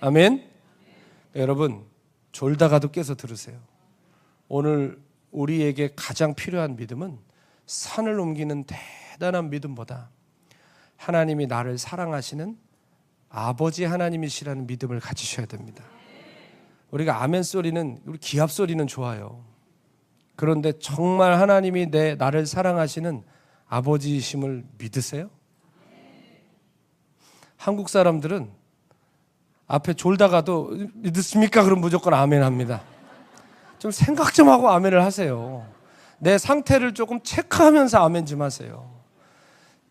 아멘. 여러분, 졸다가도 깨서 들으세요. 오늘 우리에게 가장 필요한 믿음은 산을 옮기는 대단한 믿음보다 하나님이 나를 사랑하시는 아버지 하나님이시라는 믿음을 가지셔야 됩니다. 우리가 아멘 소리는, 우리 기합 소리는 좋아요. 그런데 정말 하나님이 나를 사랑하시는 아버지이심을 믿으세요? 한국 사람들은 앞에 졸다가도 믿으십니까? 그럼 무조건 아멘 합니다. 좀 생각 좀 하고 아멘을 하세요. 내 상태를 조금 체크하면서 아멘 좀 하세요.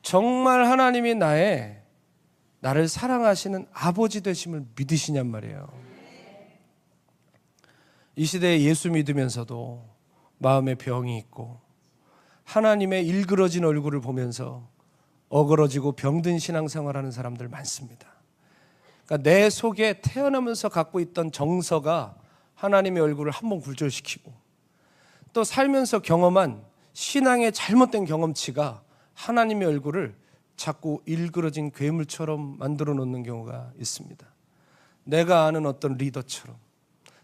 정말 하나님이 나를 사랑하시는 아버지 되심을 믿으시냔 말이에요. 이 시대에 예수 믿으면서도 마음에 병이 있고 하나님의 일그러진 얼굴을 보면서 어그러지고 병든 신앙생활하는 사람들 많습니다. 그러니까 내 속에 태어나면서 갖고 있던 정서가 하나님의 얼굴을 한번 굴절시키고 또 살면서 경험한 신앙의 잘못된 경험치가 하나님의 얼굴을 자꾸 일그러진 괴물처럼 만들어 놓는 경우가 있습니다. 내가 아는 어떤 리더처럼,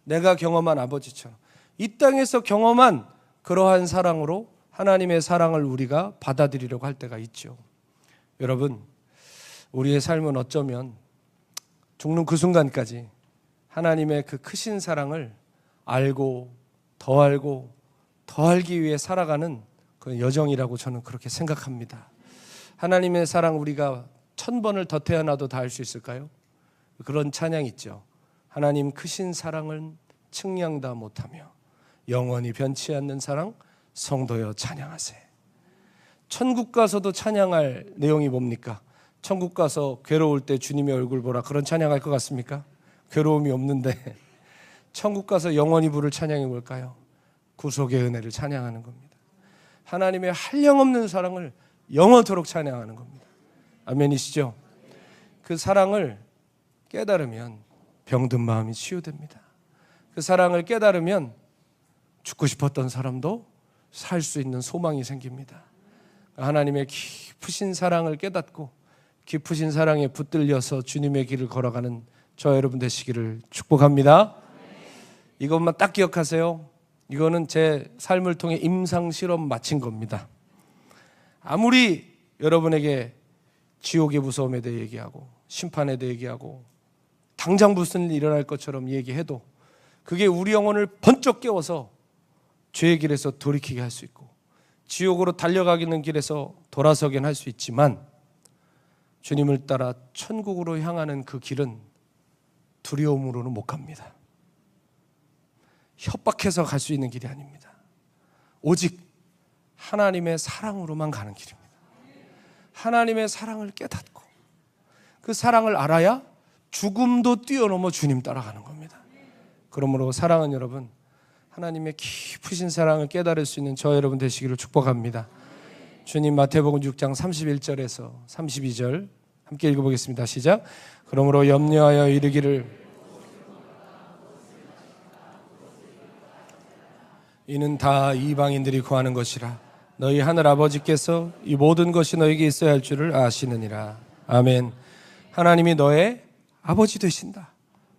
내가 경험한 아버지처럼 이 땅에서 경험한 그러한 사랑으로 하나님의 사랑을 우리가 받아들이려고 할 때가 있죠. 여러분, 우리의 삶은 어쩌면 죽는 그 순간까지 하나님의 그 크신 사랑을 알고 더 알기 위해 살아가는 그 여정이라고 저는 그렇게 생각합니다. 하나님의 사랑 우리가 1000번을 더 태어나도 다 알 수 있을까요? 그런 찬양 있죠. 하나님 크신 사랑은 측량다 못하며 영원히 변치 않는 사랑 성도여 찬양하세. 천국 가서도 찬양할 내용이 뭡니까? 천국 가서 괴로울 때 주님의 얼굴 보라, 그런 찬양할 것 같습니까? 괴로움이 없는데 천국 가서 영원히 부를 찬양이 뭘까요? 구속의 은혜를 찬양하는 겁니다. 하나님의 한량없는 사랑을 영원토록 찬양하는 겁니다. 아멘이시죠? 그 사랑을 깨달으면 병든 마음이 치유됩니다. 그 사랑을 깨달으면 죽고 싶었던 사람도 살 수 있는 소망이 생깁니다. 하나님의 깊으신 사랑을 깨닫고 깊으신 사랑에 붙들려서 주님의 길을 걸어가는 저 여러분 되시기를 축복합니다. 이것만 딱 기억하세요. 이거는 제 삶을 통해 임상실험 마친 겁니다. 아무리 여러분에게 지옥의 무서움에 대해 얘기하고 심판에 대해 얘기하고 당장 무슨 일이 일어날 것처럼 얘기해도 그게 우리 영혼을 번쩍 깨워서 죄의 길에서 돌이키게 할 수 있고 지옥으로 달려가기는 길에서 돌아서긴 할 수 있지만 주님을 따라 천국으로 향하는 그 길은 두려움으로는 못 갑니다. 협박해서 갈 수 있는 길이 아닙니다. 오직 하나님의 사랑으로만 가는 길입니다. 하나님의 사랑을 깨닫고 그 사랑을 알아야 죽음도 뛰어넘어 주님 따라가는 겁니다. 그러므로 사랑은 여러분, 하나님의 깊으신 사랑을 깨달을 수 있는 저 여러분 되시기를 축복합니다. 주님 마태복음 6장 31절에서 32절 함께 읽어보겠습니다. 시작. 그러므로 염려하여 이르기를 이는 다 이방인들이 구하는 것이라 너희 하늘 아버지께서 이 모든 것이 너에게 있어야 할 줄을 아시느니라. 아멘. 하나님이 너의 아버지 되신다.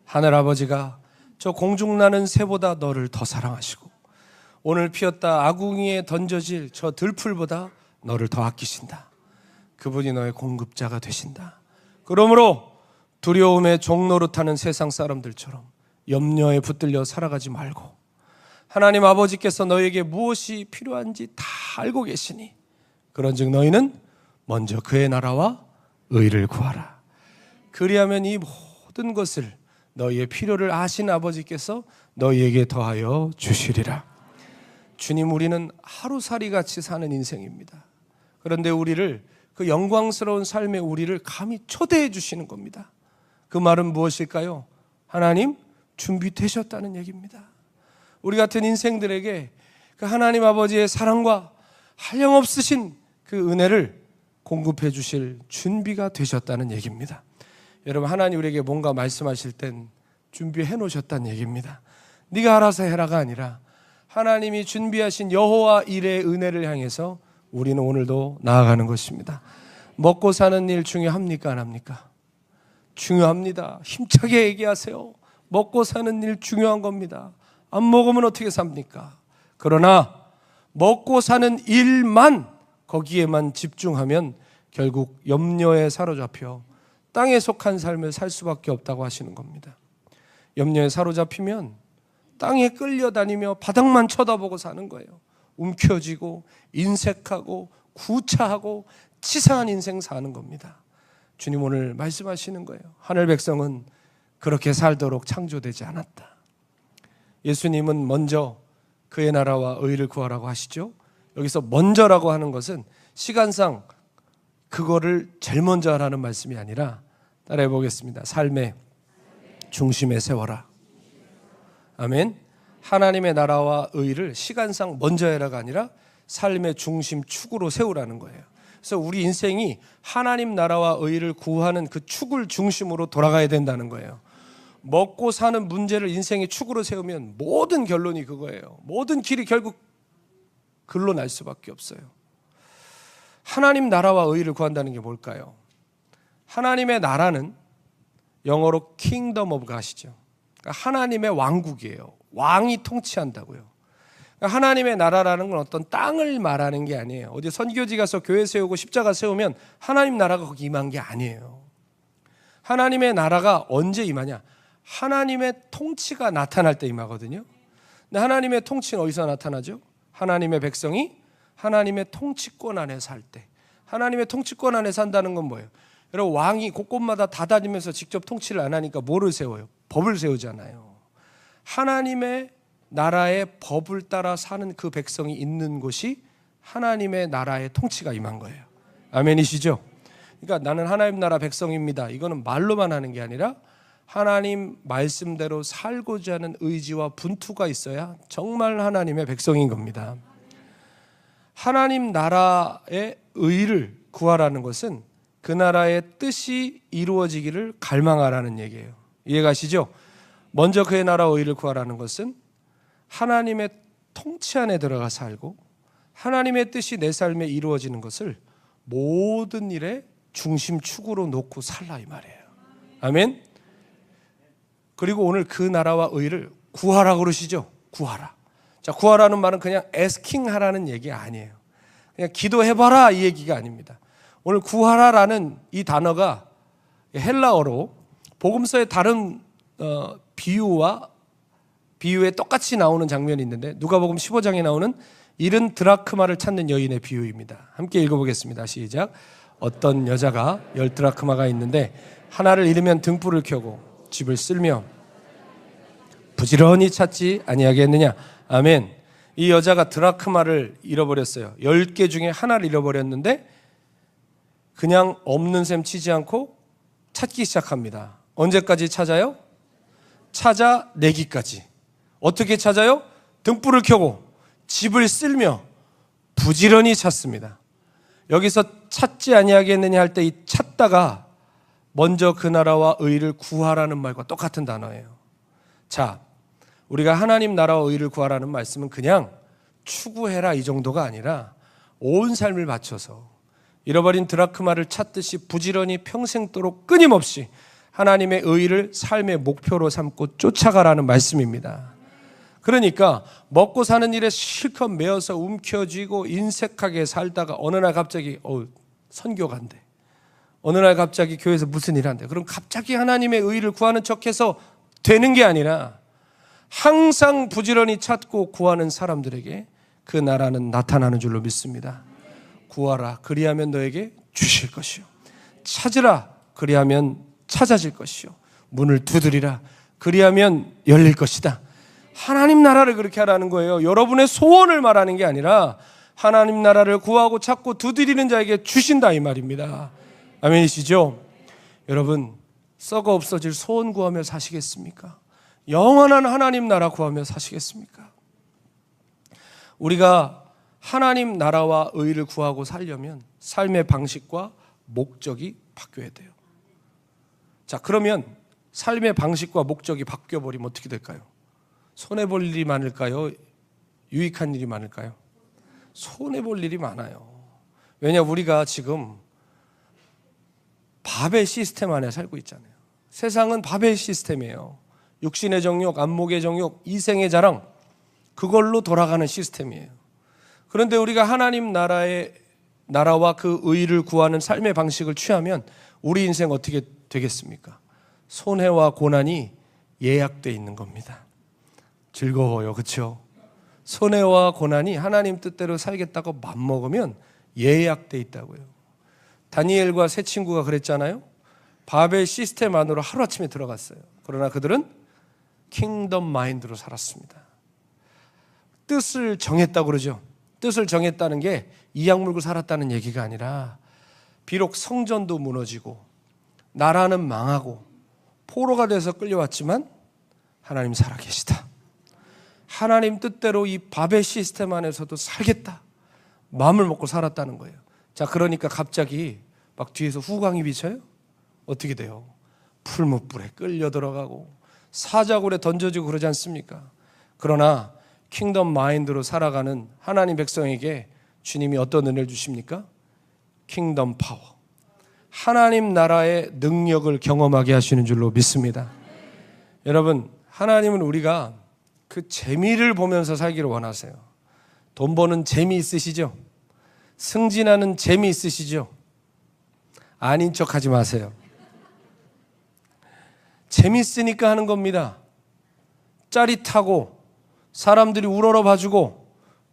하늘 아버지가 저 공중나는 새보다 너를 더 사랑하시고 오늘 피었다 아궁이에 던져질 저 들풀보다 너를 더 아끼신다. 그분이 너의 공급자가 되신다. 그러므로 두려움의 종노릇하는 세상 사람들처럼 염려에 붙들려 살아가지 말고 하나님 아버지께서 너에게 무엇이 필요한지 다 알고 계시니 그런즉 너희는 먼저 그의 나라와 의를 구하라. 그리하면 이 모든 것을 너희의 필요를 아신 아버지께서 너희에게 더하여 주시리라. 주님, 우리는 하루살이 같이 사는 인생입니다. 그런데 우리를 그 영광스러운 삶의 우리를 감히 초대해 주시는 겁니다. 그 말은 무엇일까요? 하나님 준비되셨다는 얘기입니다. 우리 같은 인생들에게 그 하나님 아버지의 사랑과 한량없으신 그 은혜를 공급해 주실 준비가 되셨다는 얘기입니다. 여러분, 하나님 우리에게 뭔가 말씀하실 땐 준비해 놓으셨다는 얘기입니다. 네가 알아서 해라가 아니라 하나님이 준비하신 여호와 일의 은혜를 향해서 우리는 오늘도 나아가는 것입니다. 먹고 사는 일 중요합니까? 안 합니까? 중요합니다. 힘차게 얘기하세요. 먹고 사는 일 중요한 겁니다. 안 먹으면 어떻게 삽니까? 그러나 먹고 사는 일만 거기에만 집중하면 결국 염려에 사로잡혀 땅에 속한 삶을 살 수밖에 없다고 하시는 겁니다. 염려에 사로잡히면 땅에 끌려다니며 바닥만 쳐다보고 사는 거예요. 움켜쥐고 인색하고 구차하고 치사한 인생 사는 겁니다. 주님 오늘 말씀하시는 거예요. 하늘 백성은 그렇게 살도록 창조되지 않았다. 예수님은 먼저 그의 나라와 의를 구하라고 하시죠. 여기서 먼저라고 하는 것은 시간상 그거를 제일 먼저 하라는 말씀이 아니라, 따라해 보겠습니다. 삶의 중심에 세워라. 아멘. 하나님의 나라와 의를 시간상 먼저 해라가 아니라 삶의 중심 축으로 세우라는 거예요. 그래서 우리 인생이 하나님 나라와 의를 구하는 그 축을 중심으로 돌아가야 된다는 거예요. 먹고 사는 문제를 인생의 축으로 세우면 모든 결론이 그거예요. 모든 길이 결국 글로 날 수밖에 없어요. 하나님 나라와 의를 구한다는 게 뭘까요? 하나님의 나라는 영어로 Kingdom of God이죠. 그러니까 하나님의 왕국이에요. 왕이 통치한다고요. 그러니까 하나님의 나라라는 건 어떤 땅을 말하는 게 아니에요. 어디 선교지 가서 교회 세우고 십자가 세우면 하나님 나라가 거기 임한 게 아니에요. 하나님의 나라가 언제 임하냐? 하나님의 통치가 나타날 때 임하거든요. 근데 하나님의 통치는 어디서 나타나죠? 하나님의 백성이 하나님의 통치권 안에 살 때. 하나님의 통치권 안에 산다는 건 뭐예요? 여러분, 왕이 곳곳마다 다 다니면서 직접 통치를 안 하니까 뭐를 세워요? 법을 세우잖아요. 하나님의 나라의 법을 따라 사는 그 백성이 있는 곳이 하나님의 나라의 통치가 임한 거예요. 아멘이시죠? 그러니까 나는 하나님 나라 백성입니다. 이거는 말로만 하는 게 아니라 하나님 말씀대로 살고자 하는 의지와 분투가 있어야 정말 하나님의 백성인 겁니다. 하나님 나라의 의를 구하라는 것은 그 나라의 뜻이 이루어지기를 갈망하라는 얘기예요. 이해가시죠? 먼저 그의 나라와 의를 구하라는 것은 하나님의 통치 안에 들어가 살고 하나님의 뜻이 내 삶에 이루어지는 것을 모든 일의 중심축으로 놓고 살라 이 말이에요. 아멘. 그리고 오늘 그 나라와 의를 구하라 그러시죠. 구하라. 자, 구하라는 말은 그냥 asking 하라는 얘기 아니에요. 그냥 기도해봐라 이 얘기가 아닙니다. 오늘 구하라라는 이 단어가 헬라어로 복음서의 다른 비유에 똑같이 나오는 장면이 있는데, 누가복음 15장에 나오는 잃은 드라크마를 찾는 여인의 비유입니다. 함께 읽어보겠습니다. 시작. 어떤 여자가 10 드라크마가 있는데 하나를 잃으면 등불을 켜고 집을 쓸며 부지런히 찾지 아니하겠느냐. 아멘. 이 여자가 드라크마를 잃어버렸어요. 10개 중에 하나를 잃어버렸는데 그냥 없는 셈 치지 않고 찾기 시작합니다. 언제까지 찾아요? 찾아내기까지. 어떻게 찾아요? 등불을 켜고 집을 쓸며 부지런히 찾습니다. 여기서 찾지 아니하겠느냐 할 때 이 찾다가 먼저 그 나라와 의를 구하라는 말과 똑같은 단어예요. 자, 우리가 하나님 나라와 의를 구하라는 말씀은 그냥 추구해라 이 정도가 아니라 온 삶을 바쳐서 잃어버린 드라크마를 찾듯이 부지런히 평생도록 끊임없이 하나님의 의를 삶의 목표로 삼고 쫓아가라는 말씀입니다. 그러니까 먹고 사는 일에 실컷 매어서 움켜쥐고 인색하게 살다가 어느 날 갑자기 선교 간대. 어느 날 갑자기 교회에서 무슨 일 한대. 그럼 갑자기 하나님의 의를 구하는 척해서 되는 게 아니라 항상 부지런히 찾고 구하는 사람들에게 그 나라는 나타나는 줄로 믿습니다. 구하라 그리하면 너에게 주실 것이요, 찾으라 그리하면 찾아질 것이요, 문을 두드리라 그리하면 열릴 것이다. 하나님 나라를 그렇게 하라는 거예요. 여러분의 소원을 말하는 게 아니라 하나님 나라를 구하고 찾고 두드리는 자에게 주신다 이 말입니다. 아멘이시죠? 여러분, 썩어 없어질 소원 구하며 사시겠습니까? 영원한 하나님 나라 구하며 사시겠습니까? 우리가 하나님 나라와 의를 구하고 살려면 삶의 방식과 목적이 바뀌어야 돼요. 자, 그러면 삶의 방식과 목적이 바뀌어버리면 어떻게 될까요? 손해볼 일이 많을까요? 유익한 일이 많을까요? 손해볼 일이 많아요. 왜냐, 우리가 지금 바벨 시스템 안에 살고 있잖아요. 세상은 바벨 시스템이에요. 육신의 정욕, 안목의 정욕, 이생의 자랑, 그걸로 돌아가는 시스템이에요. 그런데 우리가 하나님 나라와 그 의를 구하는 삶의 방식을 취하면 우리 인생 어떻게 되겠습니까? 손해와 고난이 예약되어 있는 겁니다. 즐거워요, 그렇죠? 손해와 고난이 하나님 뜻대로 살겠다고 맘먹으면 예약되어 있다고요. 다니엘과 세 친구가 그랬잖아요. 바벨 시스템 안으로 하루아침에 들어갔어요. 그러나 그들은 킹덤 마인드로 살았습니다. 뜻을 정했다고 그러죠. 뜻을 정했다는 게 이악 물고 살았다는 얘기가 아니라 비록 성전도 무너지고 나라는 망하고 포로가 돼서 끌려왔지만 하나님 살아계시다. 하나님 뜻대로 이 바벨 시스템 안에서도 살겠다. 마음을 먹고 살았다는 거예요. 자, 그러니까 갑자기 막 뒤에서 후광이 비쳐요? 어떻게 돼요? 풀무불에 끌려 들어가고 사자굴에 던져지고 그러지 않습니까? 그러나 킹덤 마인드로 살아가는 하나님 백성에게 주님이 어떤 은혜를 주십니까? 킹덤 파워. 하나님 나라의 능력을 경험하게 하시는 줄로 믿습니다. 여러분, 하나님은 우리가 그 재미를 보면서 살기를 원하세요. 돈 버는 재미 있으시죠? 승진하는 재미 있으시죠? 아닌 척 하지 마세요. 재밌으니까 하는 겁니다. 짜릿하고 사람들이 우러러 봐주고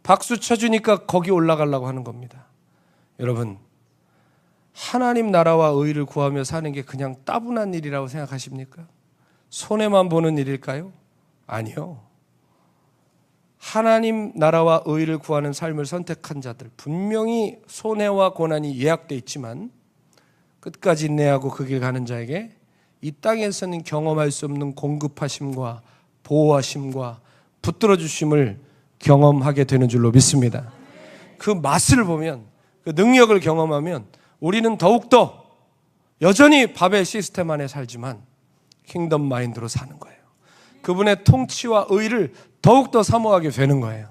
박수 쳐주니까 거기 올라가려고 하는 겁니다. 여러분, 하나님 나라와 의를 구하며 사는 게 그냥 따분한 일이라고 생각하십니까? 손해만 보는 일일까요? 아니요. 하나님 나라와 의를 구하는 삶을 선택한 자들, 분명히 손해와 고난이 예약되어 있지만 끝까지 인내하고 그 길 가는 자에게 이 땅에서는 경험할 수 없는 공급하심과 보호하심과 붙들어 주심을 경험하게 되는 줄로 믿습니다. 그 맛을 보면, 그 능력을 경험하면 우리는 더욱더 여전히 바벨 시스템 안에 살지만 킹덤 마인드로 사는 거예요. 그분의 통치와 의를 더욱더 사모하게 되는 거예요.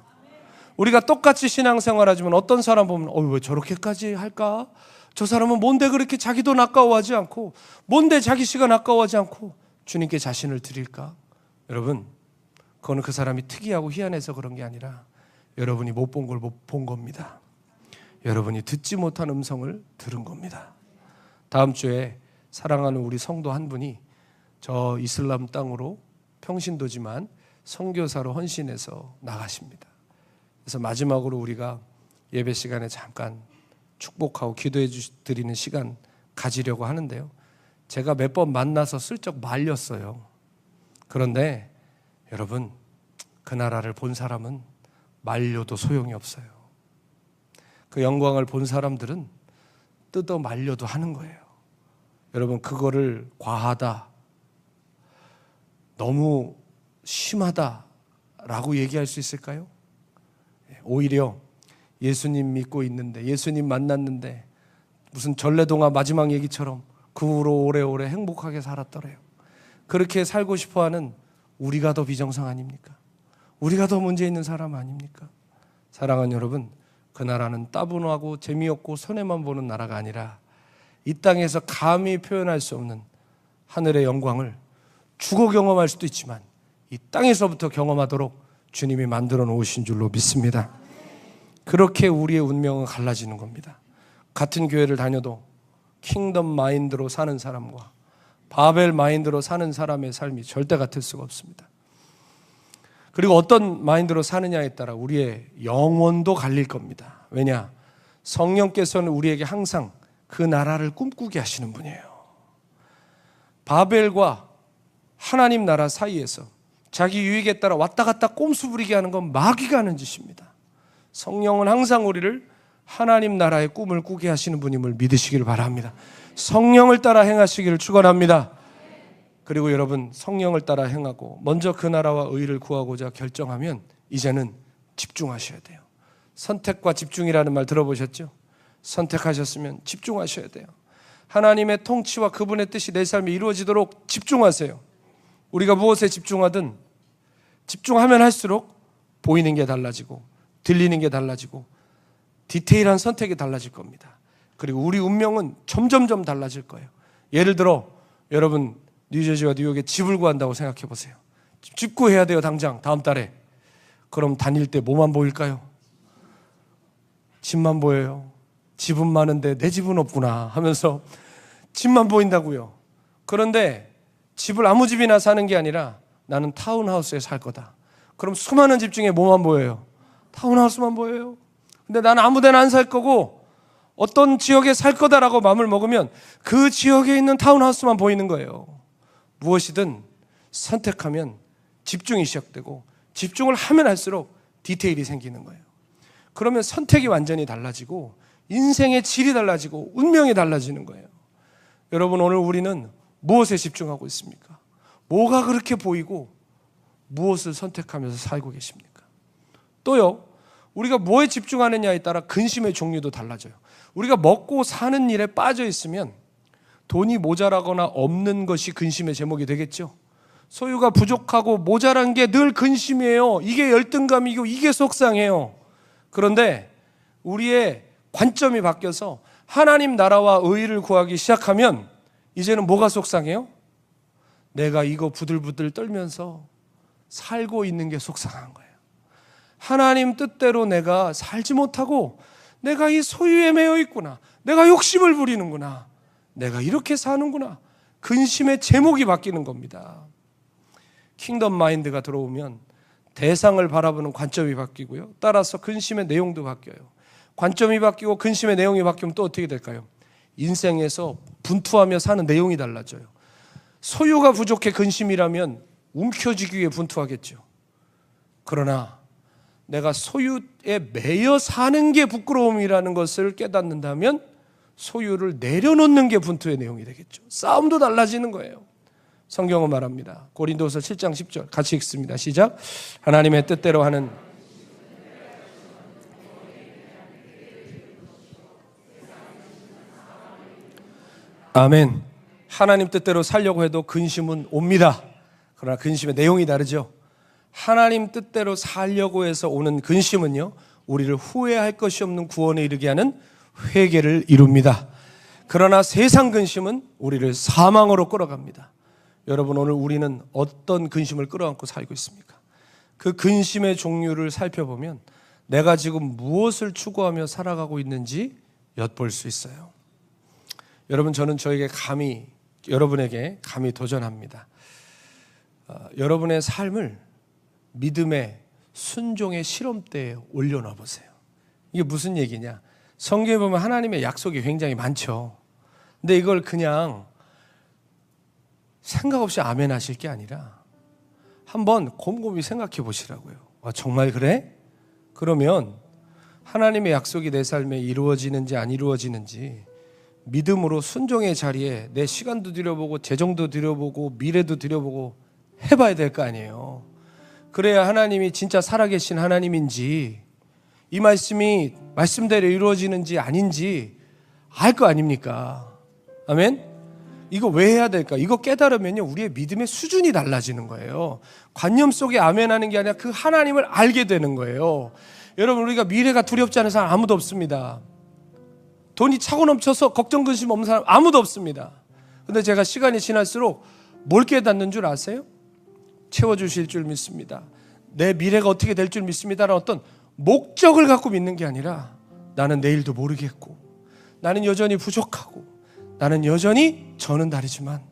우리가 똑같이 신앙생활하지만 어떤 사람 보면 왜 저렇게까지 할까? 저 사람은 뭔데 그렇게 자기 돈 아까워하지 않고, 뭔데 자기 시간 아까워하지 않고 주님께 자신을 드릴까? 여러분, 그거는 그 사람이 특이하고 희한해서 그런 게 아니라 여러분이 못 본 걸 못 본 겁니다. 여러분이 듣지 못한 음성을 들은 겁니다. 다음 주에 사랑하는 우리 성도 한 분이 저 이슬람 땅으로 평신도지만 선교사로 헌신해서 나가십니다. 그래서 마지막으로 우리가 예배 시간에 잠깐 축복하고 기도해 드리는 시간 가지려고 하는데요. 제가 몇 번 만나서 슬쩍 말렸어요. 그런데 여러분, 그 나라를 본 사람은 말려도 소용이 없어요. 그 영광을 본 사람들은 뜯어 말려도 하는 거예요. 여러분, 그거를 과하다, 너무 심하다라고 얘기할 수 있을까요? 오히려 예수님 믿고 있는데, 예수님 만났는데 무슨 전래동화 마지막 얘기처럼 그 후로 오래오래 행복하게 살았더래요. 그렇게 살고 싶어하는 우리가 더 비정상 아닙니까? 우리가 더 문제 있는 사람 아닙니까? 사랑하는 여러분, 그 나라는 따분하고 재미없고 손해만 보는 나라가 아니라 이 땅에서 감히 표현할 수 없는 하늘의 영광을 죽어 경험할 수도 있지만 이 땅에서부터 경험하도록 주님이 만들어 놓으신 줄로 믿습니다. 그렇게 우리의 운명은 갈라지는 겁니다. 같은 교회를 다녀도 킹덤 마인드로 사는 사람과 바벨 마인드로 사는 사람의 삶이 절대 같을 수가 없습니다. 그리고 어떤 마인드로 사느냐에 따라 우리의 영혼도 갈릴 겁니다. 왜냐? 성령께서는 우리에게 항상 그 나라를 꿈꾸게 하시는 분이에요. 바벨과 하나님 나라 사이에서 자기 유익에 따라 왔다 갔다 꼼수 부리게 하는 건 마귀가 하는 짓입니다. 성령은 항상 우리를 하나님 나라의 꿈을 꾸게 하시는 분임을 믿으시기를 바랍니다. 성령을 따라 행하시기를 축원합니다. 그리고 여러분, 성령을 따라 행하고 먼저 그 나라와 의를 구하고자 결정하면 이제는 집중하셔야 돼요. 선택과 집중이라는 말 들어보셨죠? 선택하셨으면 집중하셔야 돼요. 하나님의 통치와 그분의 뜻이 내 삶에 이루어지도록 집중하세요. 우리가 무엇에 집중하든 집중하면 할수록 보이는 게 달라지고 들리는 게 달라지고 디테일한 선택이 달라질 겁니다. 그리고 우리 운명은 점점점 달라질 거예요. 예를 들어 여러분, 뉴저지와 뉴욕에 집을 구한다고 생각해 보세요. 집 구해야 돼요, 당장 다음 달에. 그럼 다닐 때 뭐만 보일까요? 집만 보여요. 집은 많은데 내 집은 없구나 하면서 집만 보인다고요. 그런데 집을 아무 집이나 사는 게 아니라 나는 타운하우스에 살 거다. 그럼 수많은 집 중에 뭐만 보여요? 타운하우스만 보여요. 근데 나는 아무 데나 안 살 거고 어떤 지역에 살 거다라고 마음을 먹으면 그 지역에 있는 타운하우스만 보이는 거예요. 무엇이든 선택하면 집중이 시작되고 집중을 하면 할수록 디테일이 생기는 거예요. 그러면 선택이 완전히 달라지고 인생의 질이 달라지고 운명이 달라지는 거예요. 여러분, 오늘 우리는 무엇에 집중하고 있습니까? 뭐가 그렇게 보이고 무엇을 선택하면서 살고 계십니까? 또요, 우리가 뭐에 집중하느냐에 따라 근심의 종류도 달라져요. 우리가 먹고 사는 일에 빠져 있으면 돈이 모자라거나 없는 것이 근심의 제목이 되겠죠. 소유가 부족하고 모자란 게 늘 근심이에요. 이게 열등감이고 이게 속상해요. 그런데 우리의 관점이 바뀌어서 하나님 나라와 의의를 구하기 시작하면 이제는 뭐가 속상해요? 내가 이거 부들부들 떨면서 살고 있는 게 속상한 거예요. 하나님 뜻대로 내가 살지 못하고 내가 이 소유에 매여 있구나. 내가 욕심을 부리는구나. 내가 이렇게 사는구나. 근심의 제목이 바뀌는 겁니다. 킹덤 마인드가 들어오면 대상을 바라보는 관점이 바뀌고요. 따라서 근심의 내용도 바뀌어요. 관점이 바뀌고 근심의 내용이 바뀌면 또 어떻게 될까요? 인생에서 분투하며 사는 내용이 달라져요. 소유가 부족해 근심이라면 움켜쥐기 위해 분투하겠죠. 그러나 내가 소유에 매여 사는 게 부끄러움이라는 것을 깨닫는다면 소유를 내려놓는 게 분투의 내용이 되겠죠. 싸움도 달라지는 거예요. 성경은 말합니다. 고린도서 7장 10절 같이 읽습니다. 시작. 하나님의 뜻대로 하는 아멘. 하나님 뜻대로 살려고 해도 근심은 옵니다. 그러나 근심의 내용이 다르죠. 하나님 뜻대로 살려고 해서 오는 근심은요, 우리를 후회할 것이 없는 구원에 이르게 하는 회개를 이룹니다. 그러나 세상 근심은 우리를 사망으로 끌어갑니다. 여러분, 오늘 우리는 어떤 근심을 끌어안고 살고 있습니까? 그 근심의 종류를 살펴보면 내가 지금 무엇을 추구하며 살아가고 있는지 엿볼 수 있어요. 여러분, 저는 여러분에게 감히 도전합니다. 여러분의 삶을 믿음의 순종의 시험대에 올려놔 보세요. 이게 무슨 얘기냐? 성경에 보면 하나님의 약속이 굉장히 많죠. 근데 이걸 그냥 생각 없이 아멘 하실 게 아니라 한번 곰곰이 생각해 보시라고요. 정말 그래? 그러면 하나님의 약속이 내 삶에 이루어지는지 안 이루어지는지 믿음으로 순종의 자리에 내 시간도 들여보고 재정도 들여보고 미래도 들여보고 해봐야 될 거 아니에요. 그래야 하나님이 진짜 살아계신 하나님인지 이 말씀이 말씀대로 이루어지는지 아닌지 알 거 아닙니까? 아멘? 이거 왜 해야 될까? 이거 깨달으면요, 우리의 믿음의 수준이 달라지는 거예요. 관념 속에 아멘하는 게 아니라 그 하나님을 알게 되는 거예요. 여러분, 우리가 미래가 두렵지 않은 사람 아무도 없습니다. 돈이 차고 넘쳐서 걱정 근심 없는 사람 아무도 없습니다. 근데 제가 시간이 지날수록 뭘 깨닫는 줄 아세요? 채워주실 줄 믿습니다. 내 미래가 어떻게 될 줄 믿습니다라는 어떤 목적을 갖고 믿는 게 아니라 나는 내일도 모르겠고 나는 여전히 부족하고 나는 여전히 저는 다르지만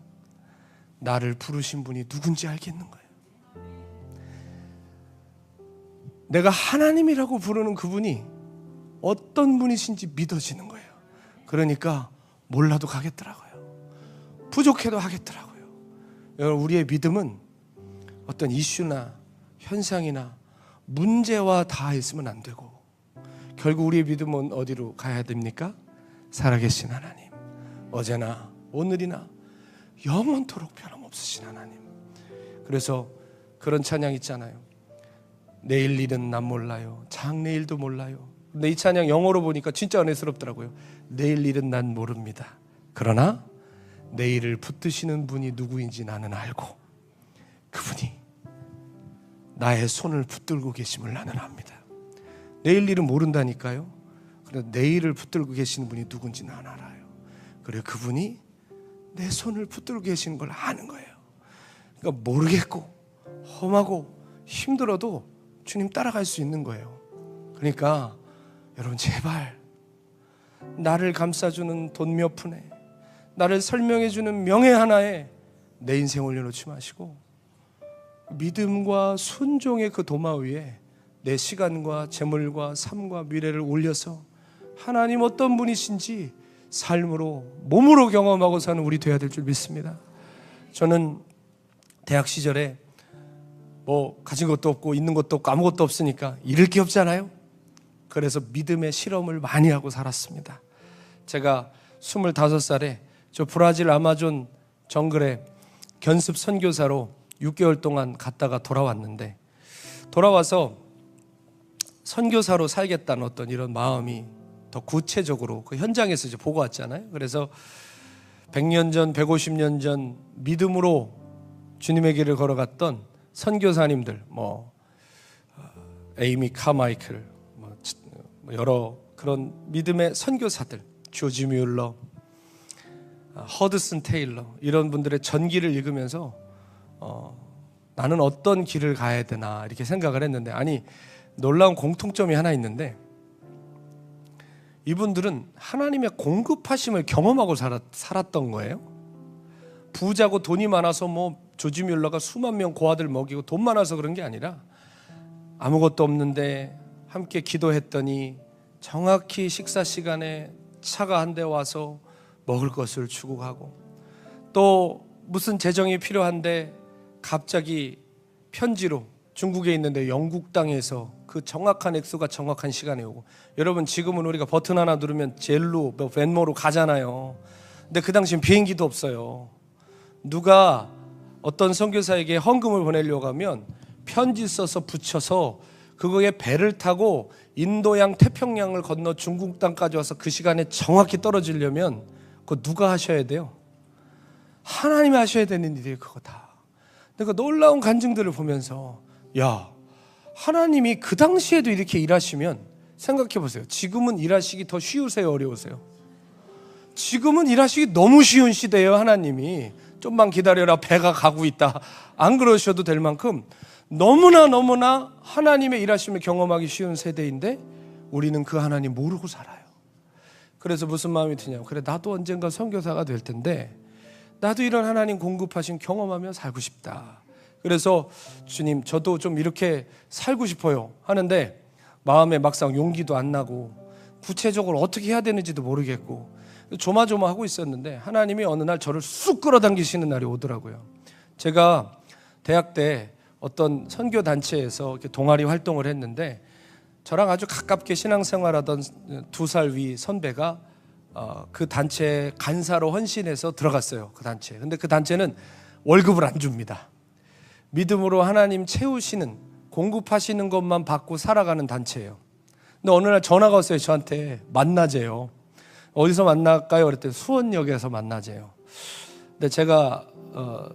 나를 부르신 분이 누군지 알겠는 거예요. 내가 하나님이라고 부르는 그분이 어떤 분이신지 믿어지는 거예요. 그러니까 몰라도 가겠더라고요. 부족해도 하겠더라고요. 여러분, 우리의 믿음은 어떤 이슈나 현상이나 문제와 닿아있으면 안 되고 결국 우리의 믿음은 어디로 가야 됩니까? 살아계신 하나님, 어제나 오늘이나 영원토록 변함없으신 하나님. 그래서 그런 찬양 있잖아요. 내일 일은 난 몰라요. 장래일도 몰라요. 근데 이 찬양 영어로 보니까 진짜 은혜스럽더라고요. 내일 일은 난 모릅니다. 그러나 내일을 붙드시는 분이 누구인지 나는 알고 그분이 나의 손을 붙들고 계심을 나는 압니다. 내일 일은 모른다니까요. 그런데 내일을 붙들고 계시는 분이 누군지 나는 알아요. 그래, 그분이 내 손을 붙들고 계시는 걸 아는 거예요. 그러니까 모르겠고 험하고 힘들어도 주님 따라갈 수 있는 거예요. 그러니까 여러분 제발 나를 감싸주는 돈 몇 푼에, 나를 설명해주는 명예 하나에 내 인생 올려놓지 마시고 믿음과 순종의 그 도마 위에 내 시간과 재물과 삶과 미래를 올려서 하나님 어떤 분이신지 삶으로 몸으로 경험하고 사는 우리 되어야 될 줄 믿습니다. 저는 대학 시절에 뭐 가진 것도 없고 있는 것도 없고 아무것도 없으니까 잃을 게 없잖아요. 그래서 믿음의 실험을 많이 하고 살았습니다. 제가 25살에 저 브라질 아마존 정글에 견습 선교사로 6개월 동안 갔다가 돌아왔는데, 돌아와서 선교사로 살겠다는 어떤 이런 마음이 더 구체적으로 그 현장에서 이제 보고 왔잖아요. 그래서 100년 전, 150년 전 믿음으로 주님의 길을 걸어갔던 선교사님들, 에이미 카마이클, 여러 그런 믿음의 선교사들, 조지 뮬러, 허드슨 테일러, 이런 분들의 전기를 읽으면서 나는 어떤 길을 가야 되나 이렇게 생각을 했는데, 아니 놀라운 공통점이 하나 있는데 이분들은 하나님의 공급하심을 경험하고 살았던 거예요. 부자고 돈이 많아서 조지 뮬러가 수만 명 고아들 먹이고 돈 많아서 그런 게 아니라 아무것도 없는데 함께 기도했더니 정확히 식사 시간에 차가 한 대 와서 먹을 것을 주고 가고, 또 무슨 재정이 필요한데 갑자기 편지로 중국에 있는데 영국 땅에서 그 정확한 액수가 정확한 시간에 오고, 여러분 지금은 우리가 버튼 하나 누르면 젤로, 벤모로 가잖아요. 근데 그 당시엔 비행기도 없어요. 누가 어떤 선교사에게 헌금을 보내려고 하면 편지 써서 붙여서 그거에 배를 타고 인도양 태평양을 건너 중국 땅까지 와서 그 시간에 정확히 떨어지려면 그거 누가 하셔야 돼요? 하나님이 하셔야 되는 일이에요. 그거 다. 근데 그 놀라운 간증들을 보면서, 야, 하나님이 그 당시에도 이렇게 일하시면 생각해 보세요. 지금은 일하시기 더 쉬우세요, 어려우세요? 지금은 일하시기 너무 쉬운 시대예요. 하나님이 좀만 기다려라, 배가 가고 있다, 안 그러셔도 될 만큼 너무나 하나님의 일하심을 경험하기 쉬운 세대인데 우리는 그 하나님 모르고 살아요. 그래서 무슨 마음이 드냐면, 그래 나도 언젠가 선교사가 될 텐데 나도 이런 하나님 공급하신 경험하며 살고 싶다. 그래서 주님 저도 좀 이렇게 살고 싶어요 하는데 마음에 막상 용기도 안 나고 구체적으로 어떻게 해야 되는지도 모르겠고 조마조마하고 있었는데 하나님이 어느 날 저를 쑥 끌어당기시는 날이 오더라고요. 제가 대학 때 어떤 선교단체에서 이렇게 동아리 활동을 했는데 저랑 아주 가깝게 신앙생활하던 2살 위 선배가 그 단체 간사로 헌신해서 들어갔어요. 그 단체. 근데 그 단체는 월급을 안 줍니다. 믿음으로 하나님 채우시는, 공급하시는 것만 받고 살아가는 단체예요. 근데 어느 날 전화가 왔어요. 저한테 만나재요. 어디서 만날까요? 그랬더니 수원역에서 만나재요. 근데 제가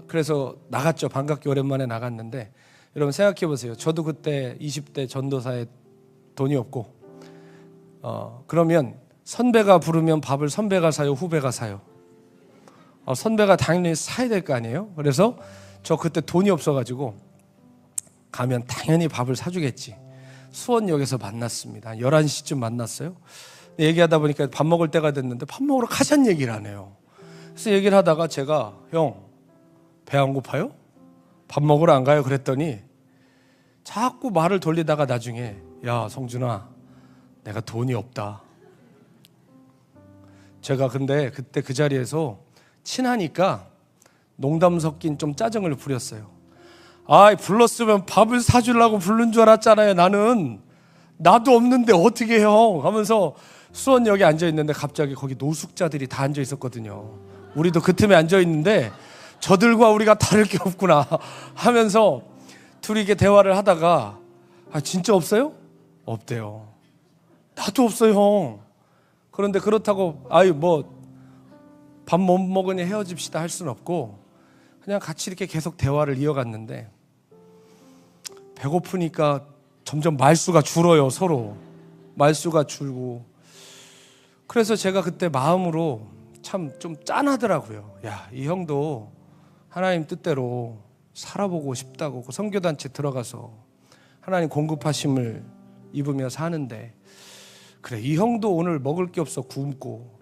그래서 나갔죠. 반갑게 오랜만에 나갔는데, 여러분 생각해 보세요. 저도 그때 20대 전도사에 돈이 없고 그러면 선배가 부르면 밥을 선배가 사요, 후배가 사요? 선배가 당연히 사야 될 거 아니에요? 그래서 저 그때 돈이 없어가지고 가면 당연히 밥을 사주겠지. 수원역에서 만났습니다. 11시쯤 만났어요. 얘기하다 보니까 밥 먹을 때가 됐는데 밥 먹으러 가자는 얘기를 안 해요. 그래서 얘기를 하다가 제가, 형 배 안 고파요? 밥 먹으러 안 가요? 그랬더니 자꾸 말을 돌리다가 나중에, 야 성준아, 내가 돈이 없다. 제가 근데 그때 그 자리에서 친하니까 농담 섞인 좀 짜증을 부렸어요. 불렀으면 밥을 사주려고 부른 줄 알았잖아요. 나도 없는데 어떻게 형 하면서 수원역에 앉아있는데 갑자기 거기 노숙자들이 다 앉아있었거든요. 우리도 그 틈에 앉아있는데 저들과 우리가 다를 게 없구나 하면서 둘이 이렇게 대화를 하다가, 진짜 없어요? 없대요. 나도 없어요 형. 그런데 그렇다고 밥 못 먹으니 헤어집시다 할 수는 없고 그냥 같이 이렇게 계속 대화를 이어갔는데 배고프니까 점점 말수가 줄어요. 서로 말수가 줄고. 그래서 제가 그때 마음으로 참 좀 짠하더라고요. 야, 이 형도 하나님 뜻대로 살아보고 싶다고 그 선교단체 들어가서 하나님 공급하심을 입으며 사는데, 그래, 이 형도 오늘 먹을 게 없어 굶고,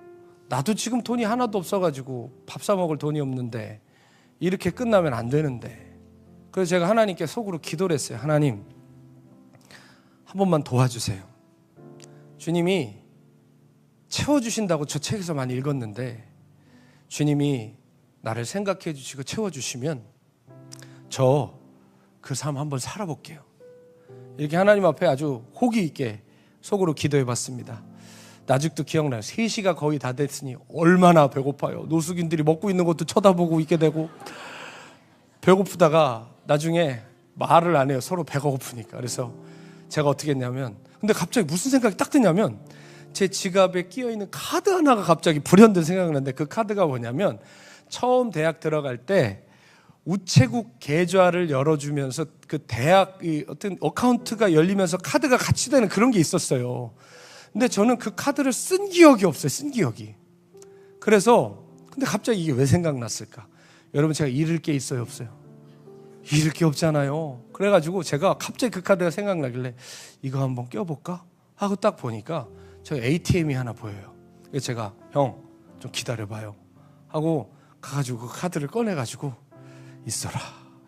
나도 지금 돈이 하나도 없어가지고 밥 사 먹을 돈이 없는데 이렇게 끝나면 안 되는데. 그래서 제가 하나님께 속으로 기도를 했어요. 하나님, 한 번만 도와주세요. 주님이 채워주신다고 저 책에서 많이 읽었는데, 주님이 나를 생각해 주시고 채워주시면 저 그 삶 한번 살아볼게요. 이렇게 하나님 앞에 아주 호기 있게 속으로 기도해 봤습니다. 아직도 기억나요. 3시가 거의 다 됐으니 얼마나 배고파요. 노숙인들이 먹고 있는 것도 쳐다보고 있게 되고, 배고프다가 나중에 말을 안 해요. 서로 배가 고프니까. 그래서 제가 어떻게 했냐면, 근데 갑자기 무슨 생각이 딱 드냐면, 제 지갑에 끼어있는 카드 하나가 갑자기 불현듯 생각나는데, 그 카드가 뭐냐면, 처음 대학 들어갈 때 우체국 계좌를 열어주면서 그 대학 어떤 어카운트가 열리면서 카드가 같이 되는 그런 게 있었어요. 근데 저는 그 카드를 쓴 기억이 없어요. 쓴 기억이. 그래서 근데 갑자기 이게 왜 생각났을까? 여러분, 제가 잃을 게 있어요, 없어요? 잃을 게 없잖아요. 그래가지고 제가 갑자기 그 카드가 생각나길래 이거 한번 껴볼까? 하고 딱 보니까 저 ATM이 하나 보여요. 그래서 제가 형, 좀 기다려봐요 하고 가가지고 그 카드를 꺼내가지고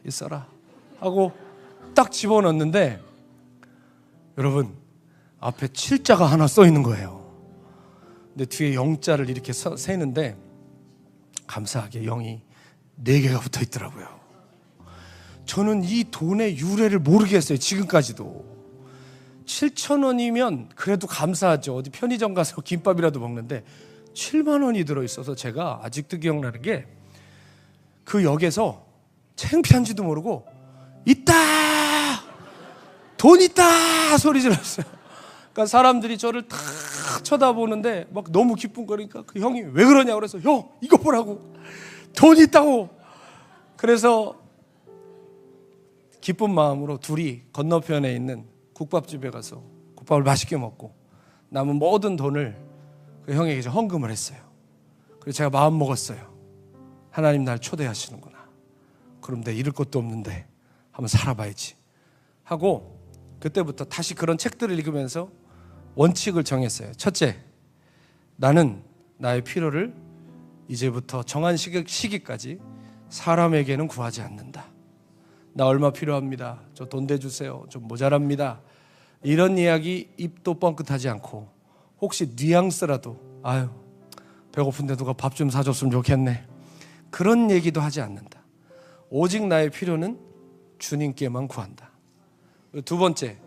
있어라 하고 딱 집어넣는데, 여러분, 앞에 7자가 하나 써 있는 거예요. 근데 뒤에 0자를 이렇게 세는데 감사하게 0이 4개가 붙어 있더라고요. 저는 이 돈의 유래를 모르겠어요. 지금까지도. 7,000원이면 그래도 감사하죠. 어디 편의점 가서 김밥이라도 먹는데 7만 원이 들어있어서 제가 아직도 기억나는 게, 그 역에서 창피한지도 모르고 있다! 돈 있다! 소리 질렀어요. 그러니까 사람들이 저를 다 쳐다보는데 막 너무 기쁜 거니까 그 형이 왜 그러냐고 그래서, 형, 이거 보라고, 돈 있다고. 그래서 기쁜 마음으로 둘이 건너편에 있는 국밥집에 가서 국밥을 맛있게 먹고 남은 모든 돈을 그 형에게 헌금을 했어요. 그래서 제가 마음 먹었어요. 하나님 날 초대하시는구나. 그럼 내 잃을 것도 없는데 한번 살아봐야지 하고, 그때부터 다시 그런 책들을 읽으면서 원칙을 정했어요. 첫째, 나는 나의 필요를 이제부터 정한 시기까지 사람에게는 구하지 않는다. 나 얼마 필요합니다. 저 돈 대주세요. 좀 모자랍니다. 이런 이야기 입도 뻥끗하지 않고, 혹시 뉘앙스라도 아유 배고픈데 누가 밥 좀 사줬으면 좋겠네, 그런 얘기도 하지 않는다. 오직 나의 필요는 주님께만 구한다. 두 번째,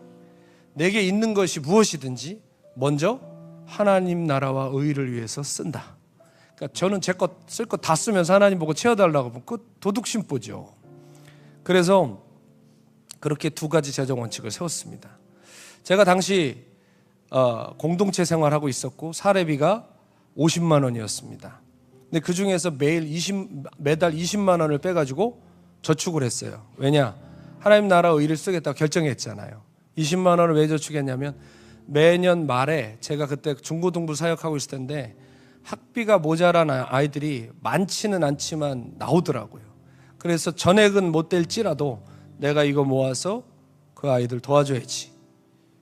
내게 있는 것이 무엇이든지 먼저 하나님 나라와 의를 위해서 쓴다. 그러니까 저는 제 것 쓸 것 다 쓰면서 하나님 보고 채워달라고 하면 그 도둑심보죠. 그래서 그렇게 2가지 재정 원칙을 세웠습니다. 제가 당시 공동체 생활하고 있었고 사례비가 50만 원이었습니다. 근데 그 중에서 매달 20만 원을 빼가지고 저축을 했어요. 왜냐? 하나님 나라 의를 쓰겠다고 결정했잖아요. 20만 원을 왜 저축했냐면, 매년 말에 제가 그때 중고등부 사역하고 있을 텐데 학비가 모자란 아이들이 많지는 않지만 나오더라고요. 그래서 전액은 못 될지라도 내가 이거 모아서 그 아이들 도와줘야지.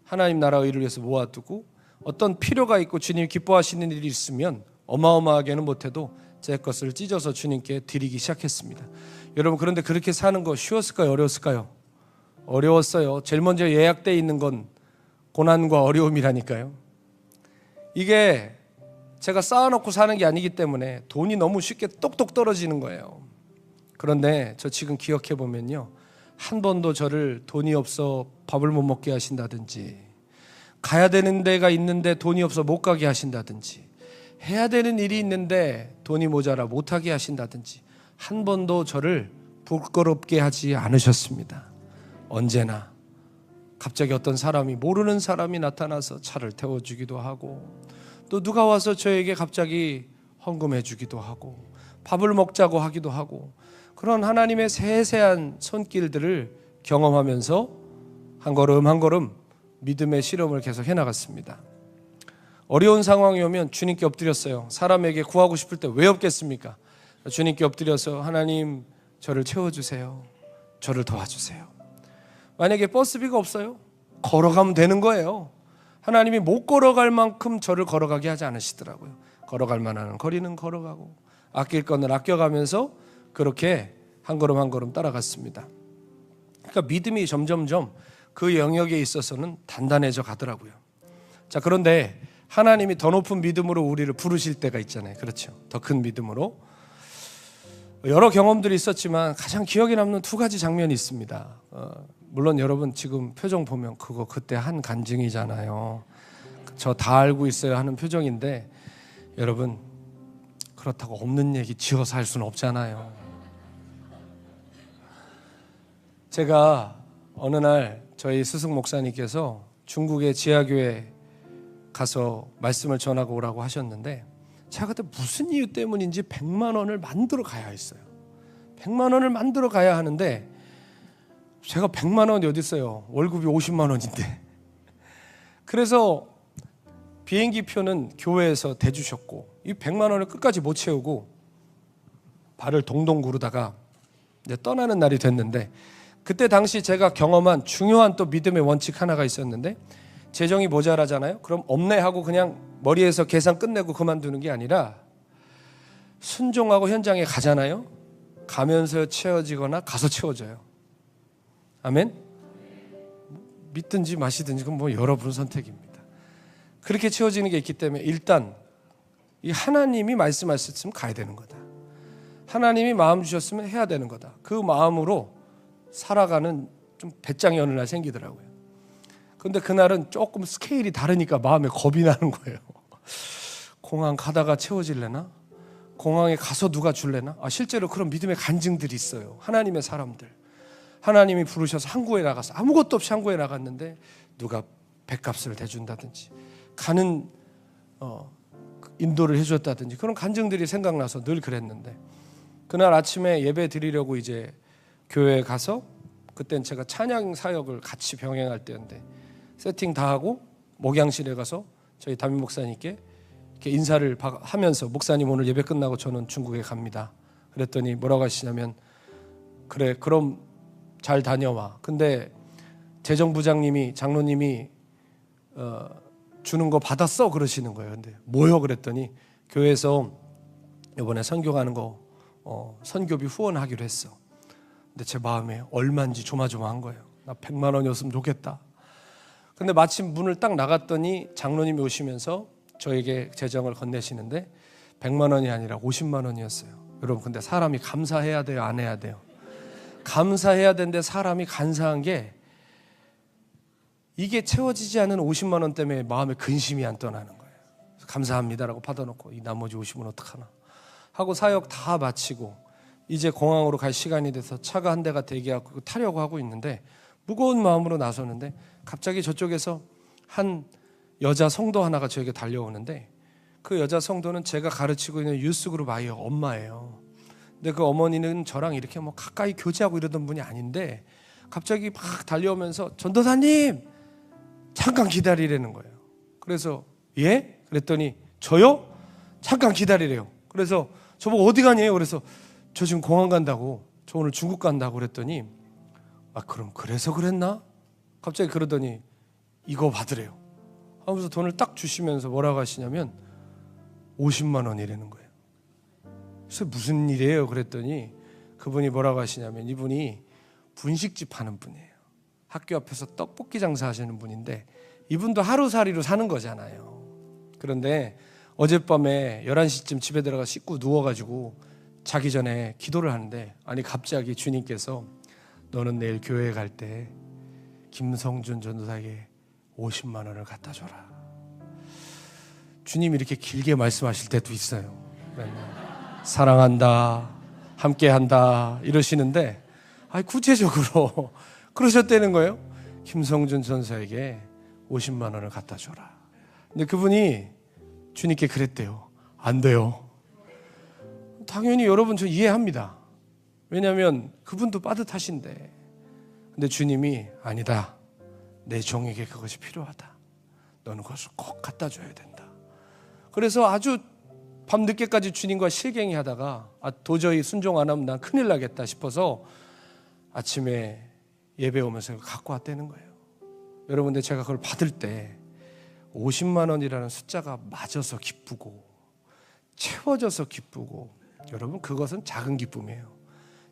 하나님 나라 의를 위해서 모아두고, 어떤 필요가 있고 주님 기뻐하시는 일이 있으면 어마어마하게는 못해도 제 것을 찢어서 주님께 드리기 시작했습니다. 여러분, 그런데 그렇게 사는 거 쉬웠을까요? 어려웠을까요? 어려웠어요. 제일 먼저 예약되어 있는 건 고난과 어려움이라니까요. 이게 제가 쌓아놓고 사는 게 아니기 때문에 돈이 너무 쉽게 똑똑 떨어지는 거예요. 그런데 저 지금 기억해 보면요, 한 번도 저를 돈이 없어 밥을 못 먹게 하신다든지, 가야 되는 데가 있는데 돈이 없어 못 가게 하신다든지, 해야 되는 일이 있는데 돈이 모자라 못하게 하신다든지, 한 번도 저를 부끄럽게 하지 않으셨습니다. 언제나 갑자기 어떤 사람이, 모르는 사람이 나타나서 차를 태워주기도 하고, 또 누가 와서 저에게 갑자기 헌금해 주기도 하고, 밥을 먹자고 하기도 하고, 그런 하나님의 세세한 손길들을 경험하면서 한 걸음 한 걸음 믿음의 실험을 계속 해나갔습니다. 어려운 상황이 오면 주님께 엎드렸어요. 사람에게 구하고 싶을 때 왜 엎겠습니까? 주님께 엎드려서 하나님 저를 채워주세요. 저를 도와주세요. 만약에 버스비가 없어요? 걸어가면 되는 거예요. 하나님이 못 걸어갈 만큼 저를 걸어가게 하지 않으시더라고요. 걸어갈 만한 거리는 걸어가고 아낄 거는 아껴가면서 그렇게 한 걸음 한 걸음 따라갔습니다. 그러니까 믿음이 점점점 그 영역에 있어서는 단단해져 가더라고요. 자, 그런데 하나님이 더 높은 믿음으로 우리를 부르실 때가 있잖아요. 그렇죠? 더 큰 믿음으로. 여러 경험들이 있었지만 가장 기억에 남는 두 가지 장면이 있습니다. 물론 여러분 지금 표정 보면 그거 그때 한 간증이잖아요. 저 다 알고 있어요 하는 표정인데 여러분 그렇다고 없는 얘기 지어서 할 수는 없잖아요. 제가 어느 날 저희 스승 목사님께서 중국의 지하교회 가서 말씀을 전하고 오라고 하셨는데 제가 그때 무슨 이유 때문인지 100만 원을 만들어 가야 했어요. 100만 원을 만들어 가야 하는데 제가 100만 원이 어디 있어요. 월급이 50만 원인데. 그래서 비행기 표는 교회에서 대주셨고 이 100만 원을 끝까지 못 채우고 발을 동동 구르다가 이제 떠나는 날이 됐는데 그때 당시 제가 경험한 중요한 또 믿음의 원칙 하나가 있었는데 재정이 모자라잖아요. 그럼 없네 하고 그냥 머리에서 계산 끝내고 그만두는 게 아니라 순종하고 현장에 가잖아요. 가면서 채워지거나 가서 채워져요. 아멘? 믿든지 마시든지 그건 뭐 여러분 선택입니다. 그렇게 채워지는 게 있기 때문에 일단 이 하나님이 말씀하셨으면 가야 되는 거다. 하나님이 마음 주셨으면 해야 되는 거다. 그 마음으로 살아가는 좀 배짱이 어느 날 생기더라고요. 근데 그날은 조금 스케일이 다르니까 마음에 겁이 나는 거예요. 공항 가다가 채워질래나? 공항에 가서 누가 줄래나? 실제로 그런 믿음의 간증들이 있어요. 하나님의 사람들. 하나님이 부르셔서 항구에 나가서 아무것도 없이 항구에 나갔는데 누가 배값을 대준다든지 가는 인도를 해줬다든지 그런 간증들이 생각나서 늘 그랬는데 그날 아침에 예배 드리려고 이제 교회에 가서 그땐 제가 찬양 사역을 같이 병행할 때였는데 세팅 다 하고 목양실에 가서 저희 담임 목사님께 이렇게 인사를 하면서 목사님 오늘 예배 끝나고 저는 중국에 갑니다. 그랬더니 뭐라고 하시냐면 그래 그럼 잘 다녀와. 근데 재정부장님이 장로님이 주는 거 받았어 그러시는 거예요. 근데 뭐요? 그랬더니 교회에서 이번에 선교 가는 거 선교비 후원하기로 했어. 근데 제 마음에 얼마인지 조마조마한 거예요. 나 100만 원이었으면 좋겠다. 근데 마침 문을 딱 나갔더니 장로님이 오시면서 저에게 재정을 건네시는데 100만 원이 아니라 50만 원이었어요. 여러분 근데 사람이 감사해야 돼요? 안 해야 돼요? 감사해야 되는데 사람이 간사한 게 이게 채워지지 않은 50만 원 때문에 마음에 근심이 안 떠나는 거예요. 감사합니다라고 받아놓고 이 나머지 50은 어떡하나 하고 사역 다 마치고 이제 공항으로 갈 시간이 돼서 차가 한 대가 대기하고 타려고 하고 있는데 무거운 마음으로 나서는데 갑자기 저쪽에서 한 여자 성도 하나가 저에게 달려오는데 그 여자 성도는 제가 가르치고 있는 유스그룹 아이의 엄마예요. 근데 그 어머니는 저랑 이렇게 뭐 가까이 교제하고 이러던 분이 아닌데 갑자기 막 달려오면서 전도사님 잠깐 기다리라는 거예요. 그래서 예? 그랬더니 저요? 잠깐 기다리래요. 그래서 저보고 어디 가니에요? 그래서 저 지금 공항 간다고 저 오늘 중국 간다고 그랬더니 그럼 그래서 그랬나? 갑자기 그러더니 이거 받으래요 하면서 돈을 딱 주시면서 뭐라고 하시냐면 50만 원이라는 거예요. 그래서 무슨 일이에요? 그랬더니 그분이 뭐라고 하시냐면 이분이 분식집 하는 분이에요. 학교 앞에서 떡볶이 장사하시는 분인데 이분도 하루살이로 사는 거잖아요. 그런데 어젯밤에 11시쯤 집에 들어가 씻고 누워가지고 자기 전에 기도를 하는데 갑자기 주님께서 너는 내일 교회에 갈 때 김성준 전도사에게 50만 원을 갖다 줘라. 주님이 이렇게 길게 말씀하실 때도 있어요. 사랑한다, 함께한다 이러시는데 구체적으로 그러셨다는 거예요. 김성준 전도사에게 50만 원을 갖다 줘라. 근데 그분이 주님께 그랬대요. 안 돼요. 당연히 여러분 저 이해합니다. 왜냐하면 그분도 빠듯하신데 근데 주님이 아니다. 내 종에게 그것이 필요하다. 너는 그것을 꼭 갖다 줘야 된다. 그래서 아주 밤늦게까지 주님과 실갱이 하다가 도저히 순종 안 하면 난 큰일 나겠다 싶어서 아침에 예배 오면서 갖고 왔다는 거예요. 여러분들, 제가 그걸 받을 때 50만 원이라는 숫자가 맞아서 기쁘고 채워져서 기쁘고, 여러분, 그것은 작은 기쁨이에요.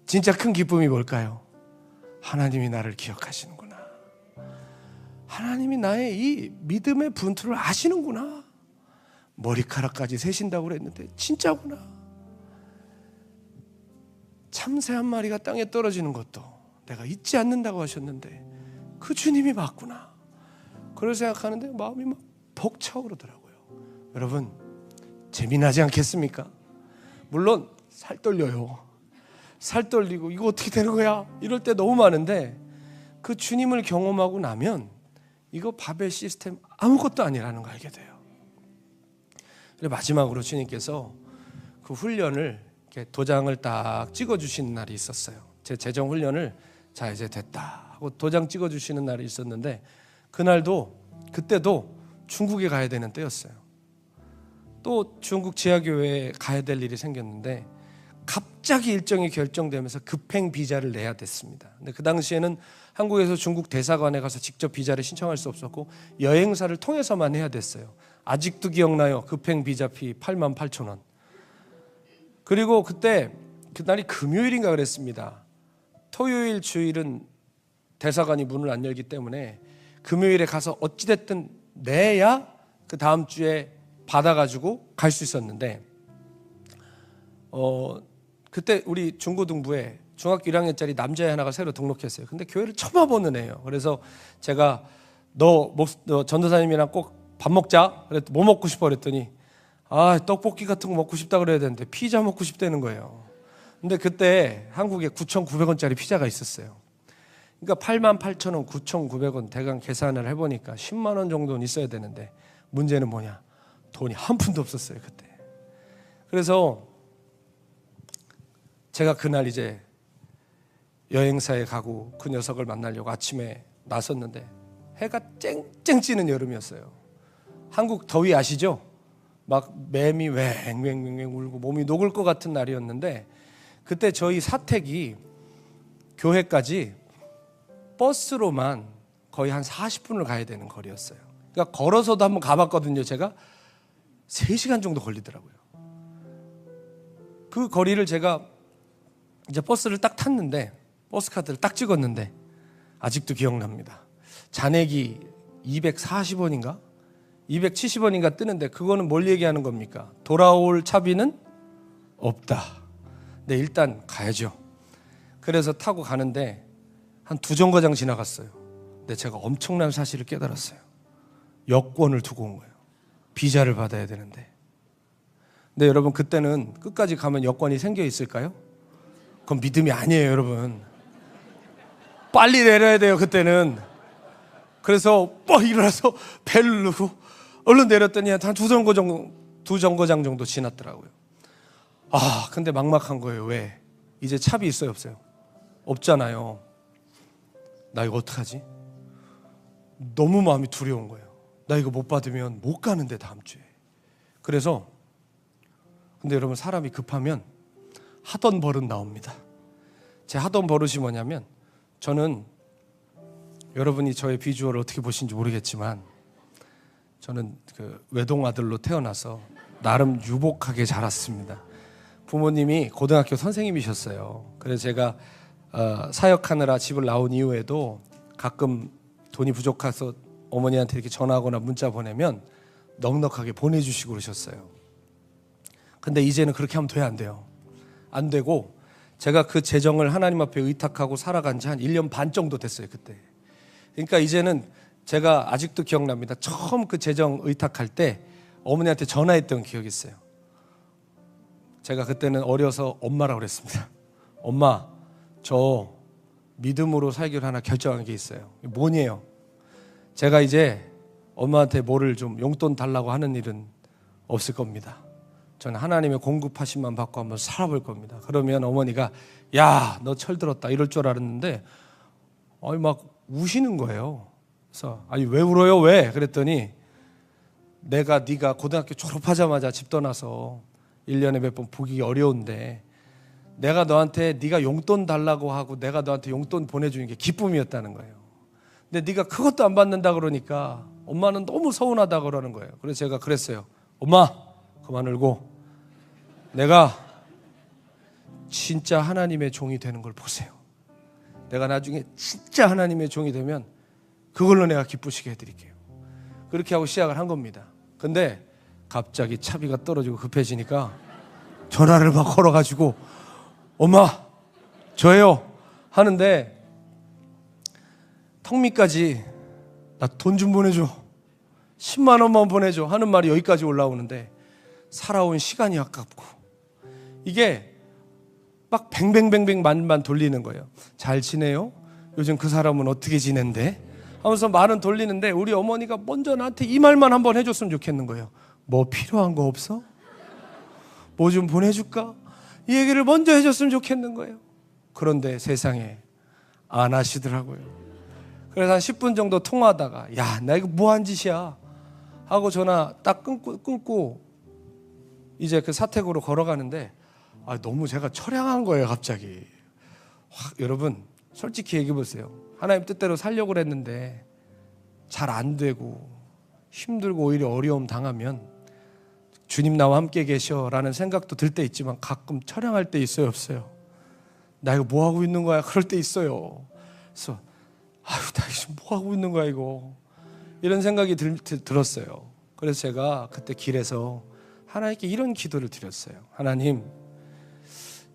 진짜 큰 기쁨이 뭘까요? 하나님이 나를 기억하시는구나. 하나님이 나의 이 믿음의 분투를 아시는구나. 머리카락까지 세신다고 그랬는데 진짜구나. 참새 한 마리가 땅에 떨어지는 것도 내가 잊지 않는다고 하셨는데 그 주님이 맞구나. 그걸 생각하는데 마음이 막 벅차오르더라고요. 여러분, 재미나지 않겠습니까? 물론 살 떨려요. 살 떨리고 이거 어떻게 되는 거야? 이럴 때 너무 많은데 그 주님을 경험하고 나면 이거 바벨 시스템 아무것도 아니라는 걸 알게 돼요. 그리고 마지막으로 주님께서 그 훈련을 이렇게 도장을 딱 찍어주시는 날이 있었어요. 제 재정 훈련을 자 이제 됐다 하고 도장 찍어주시는 날이 있었는데, 그때도 중국에 가야 되는 때였어요. 또 중국 지하교회에 가야 될 일이 생겼는데 갑자기 일정이 결정되면서 급행 비자를 내야 됐습니다. 근데 그 당시에는 한국에서 중국 대사관에 가서 직접 비자를 신청할 수 없었고 여행사를 통해서만 해야 됐어요. 아직도 기억나요. 급행 비자피 88,000원. 그리고 그날이 금요일인가 그랬습니다. 토요일 주일은 대사관이 문을 안 열기 때문에 금요일에 가서 어찌됐든 내야 그 다음 주에 받아가지고 갈 수 있었는데, 그때 우리 중고등부에 중학교 1학년짜리 남자애 하나가 새로 등록했어요. 근데 교회를 처음 와보는 애예요. 그래서 제가 너 전도사님이랑 꼭 밥 먹자. 그랬더니 뭐 먹고 싶어 그랬더니 떡볶이 같은 거 먹고 싶다 그래야 되는데 피자 먹고 싶다는 거예요. 근데 그때 한국에 9,900원짜리 피자가 있었어요. 그러니까 88,000원, 9,900원 대강 계산을 해보니까 10만 원 정도는 있어야 되는데 문제는 뭐냐? 돈이 한 푼도 없었어요 그때. 그래서 제가 그날 이제 여행사에 가고 그 녀석을 만나려고 아침에 나섰는데 해가 쨍쨍 찌는 여름이었어요. 한국 더위 아시죠? 막 맴이 왱왱왱 울고 몸이 녹을 것 같은 날이었는데, 그때 저희 사택이 교회까지 버스로만 거의 한 40분을 가야 되는 거리였어요. 그러니까 걸어서도 한번 가봤거든요. 제가 3시간 정도 걸리더라고요. 그 거리를 제가 이제 버스를 딱 탔는데, 버스 카드를 딱 찍었는데 아직도 기억납니다. 잔액이 240원인가 270원인가 뜨는데, 그거는 뭘 얘기하는 겁니까? 돌아올 차비는 없다. 네, 일단 가야죠. 그래서 타고 가는데 한 2정거장 지나갔어요. 근데 제가 엄청난 사실을 깨달았어요. 여권을 두고 온 거예요. 비자를 받아야 되는데. 근데 여러분, 그때는 끝까지 가면 여권이 생겨 있을까요? 그건 믿음이 아니에요, 여러분. 빨리 내려야 돼요, 그때는. 그래서 일어나서 벨을 누르고 얼른 내렸더니 한 2정거장 정도 지났더라고요. 근데 막막한 거예요. 왜? 이제 차비 있어요, 없어요? 없잖아요. 나 이거 어떡하지? 너무 마음이 두려운 거예요. 나 이거 못 받으면 못 가는데 다음 주에. 그래서 근데 여러분, 사람이 급하면 하던 버릇 나옵니다. 제 하던 버릇이 뭐냐면, 저는 여러분이 저의 비주얼을 어떻게 보시는지 모르겠지만 저는 그 외동아들로 태어나서 나름 유복하게 자랐습니다. 부모님이 고등학교 선생님이셨어요. 그래서 제가 사역하느라 집을 나온 이후에도 가끔 돈이 부족해서 어머니한테 이렇게 전화하거나 문자 보내면 넉넉하게 보내주시고 그러셨어요. 근데 이제는 그렇게 하면 돼요, 안 돼요? 안 되고, 제가 그 재정을 하나님 앞에 의탁하고 살아간 지 한 1년 반 정도 됐어요, 그때. 그러니까 이제는 제가 아직도 기억납니다. 처음 그 재정 의탁할 때 어머니한테 전화했던 기억이 있어요. 제가 그때는 어려서 엄마라고 그랬습니다. 엄마, 저 믿음으로 살기로 하나 결정한 게 있어요. 뭐니에요? 제가 이제 엄마한테 뭐를 좀 용돈 달라고 하는 일은 없을 겁니다. 저는 하나님의 공급하심만 받고 한번 살아볼 겁니다. 그러면 어머니가 야, 너 철들었다 이럴 줄 알았는데 막 우시는 거예요. 그래서 왜 울어요? 왜? 그랬더니 네가 고등학교 졸업하자마자 집 떠나서 1년에 몇 번 보기 어려운데 내가 너한테 네가 용돈 달라고 하고 내가 너한테 용돈 보내주는 게 기쁨이었다는 거예요. 근데 네가 그것도 안 받는다 그러니까 엄마는 너무 서운하다 그러는 거예요. 그래서 제가 그랬어요. 엄마 그만 울고 내가 진짜 하나님의 종이 되는 걸 보세요. 내가 나중에 진짜 하나님의 종이 되면 그걸로 내가 기쁘시게 해드릴게요. 그렇게 하고 시작을 한 겁니다. 근데 갑자기 차비가 떨어지고 급해지니까 전화를 막 걸어가지고 엄마 저예요 하는데 턱밑까지 나 돈 좀 보내줘 10만 원만 보내줘 하는 말이 여기까지 올라오는데 살아온 시간이 아깝고 이게 막 뱅뱅뱅뱅 말만 돌리는 거예요. 잘 지내요? 요즘 그 사람은 어떻게 지낸대? 하면서 말은 돌리는데 우리 어머니가 먼저 나한테 이 말만 한번 해줬으면 좋겠는 거예요. 뭐 필요한 거 없어? 뭐 좀 보내줄까? 이 얘기를 먼저 해줬으면 좋겠는 거예요. 그런데 세상에 안 하시더라고요. 그래서 한 10분 정도 통화하다가 야, 나 이거 뭐한 짓이야 하고 전화 딱 끊고 이제 그 사택으로 걸어가는데 너무 제가 처량한 거예요. 갑자기 여러분 솔직히 얘기해 보세요. 하나님 뜻대로 살려고 그랬는데 잘 안 되고 힘들고 오히려 어려움 당하면 주님 나와 함께 계셔라는 생각도 들 때 있지만 가끔 처량할 때 있어요, 없어요? 나 이거 뭐 하고 있는 거야? 그럴 때 있어요. 그래서 나 지금 뭐 하고 있는 거야 이거 이런 생각이 들었어요. 그래서 제가 그때 길에서 하나님께 이런 기도를 드렸어요. 하나님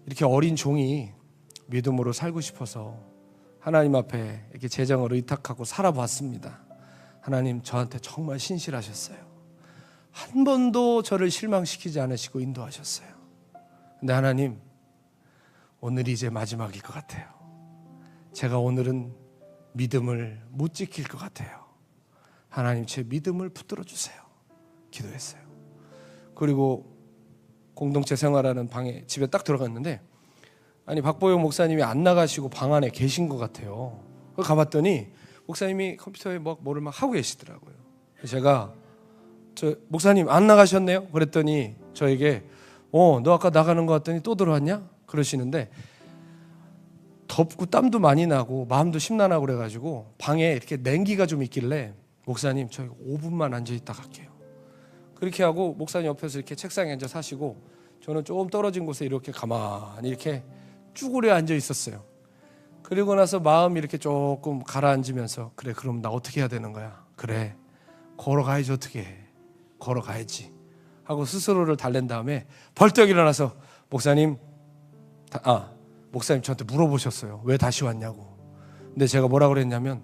이렇게 어린 종이 믿음으로 살고 싶어서 하나님 앞에 이렇게 재정을 의탁하고 살아봤습니다. 하나님 저한테 정말 신실하셨어요. 한 번도 저를 실망시키지 않으시고 인도하셨어요. 근데 하나님 오늘이 이제 마지막일 것 같아요. 제가 오늘은 믿음을 못 지킬 것 같아요. 하나님 제 믿음을 붙들어 주세요. 기도했어요. 그리고 공동체 생활하는 방에 집에 딱 들어갔는데 박보영 목사님이 안 나가시고 방 안에 계신 것 같아요. 가봤더니 목사님이 컴퓨터에 뭐를 막 하고 계시더라고요. 제가 목사님 안 나가셨네요? 그랬더니 저에게 너 아까 나가는 거 같더니 또 들어왔냐? 그러시는데 덥고 땀도 많이 나고 마음도 심란하고 그래가지고 방에 이렇게 냉기가 좀 있길래 목사님 저 5분만 앉아있다 갈게요. 그렇게 하고 목사님 옆에서 이렇게 책상에 앉아 사시고 저는 조금 떨어진 곳에 이렇게 가만히 이렇게 쭈그려 앉아 있었어요. 그리고 나서 마음이 이렇게 조금 가라앉으면서 그래 그럼 나 어떻게 해야 되는 거야? 그래 걸어가야지 어떻게 해? 걸어가야지 하고 스스로를 달랜 다음에 벌떡 일어나서 목사님 저한테 물어보셨어요. 왜 다시 왔냐고. 근데 제가 뭐라 그랬냐면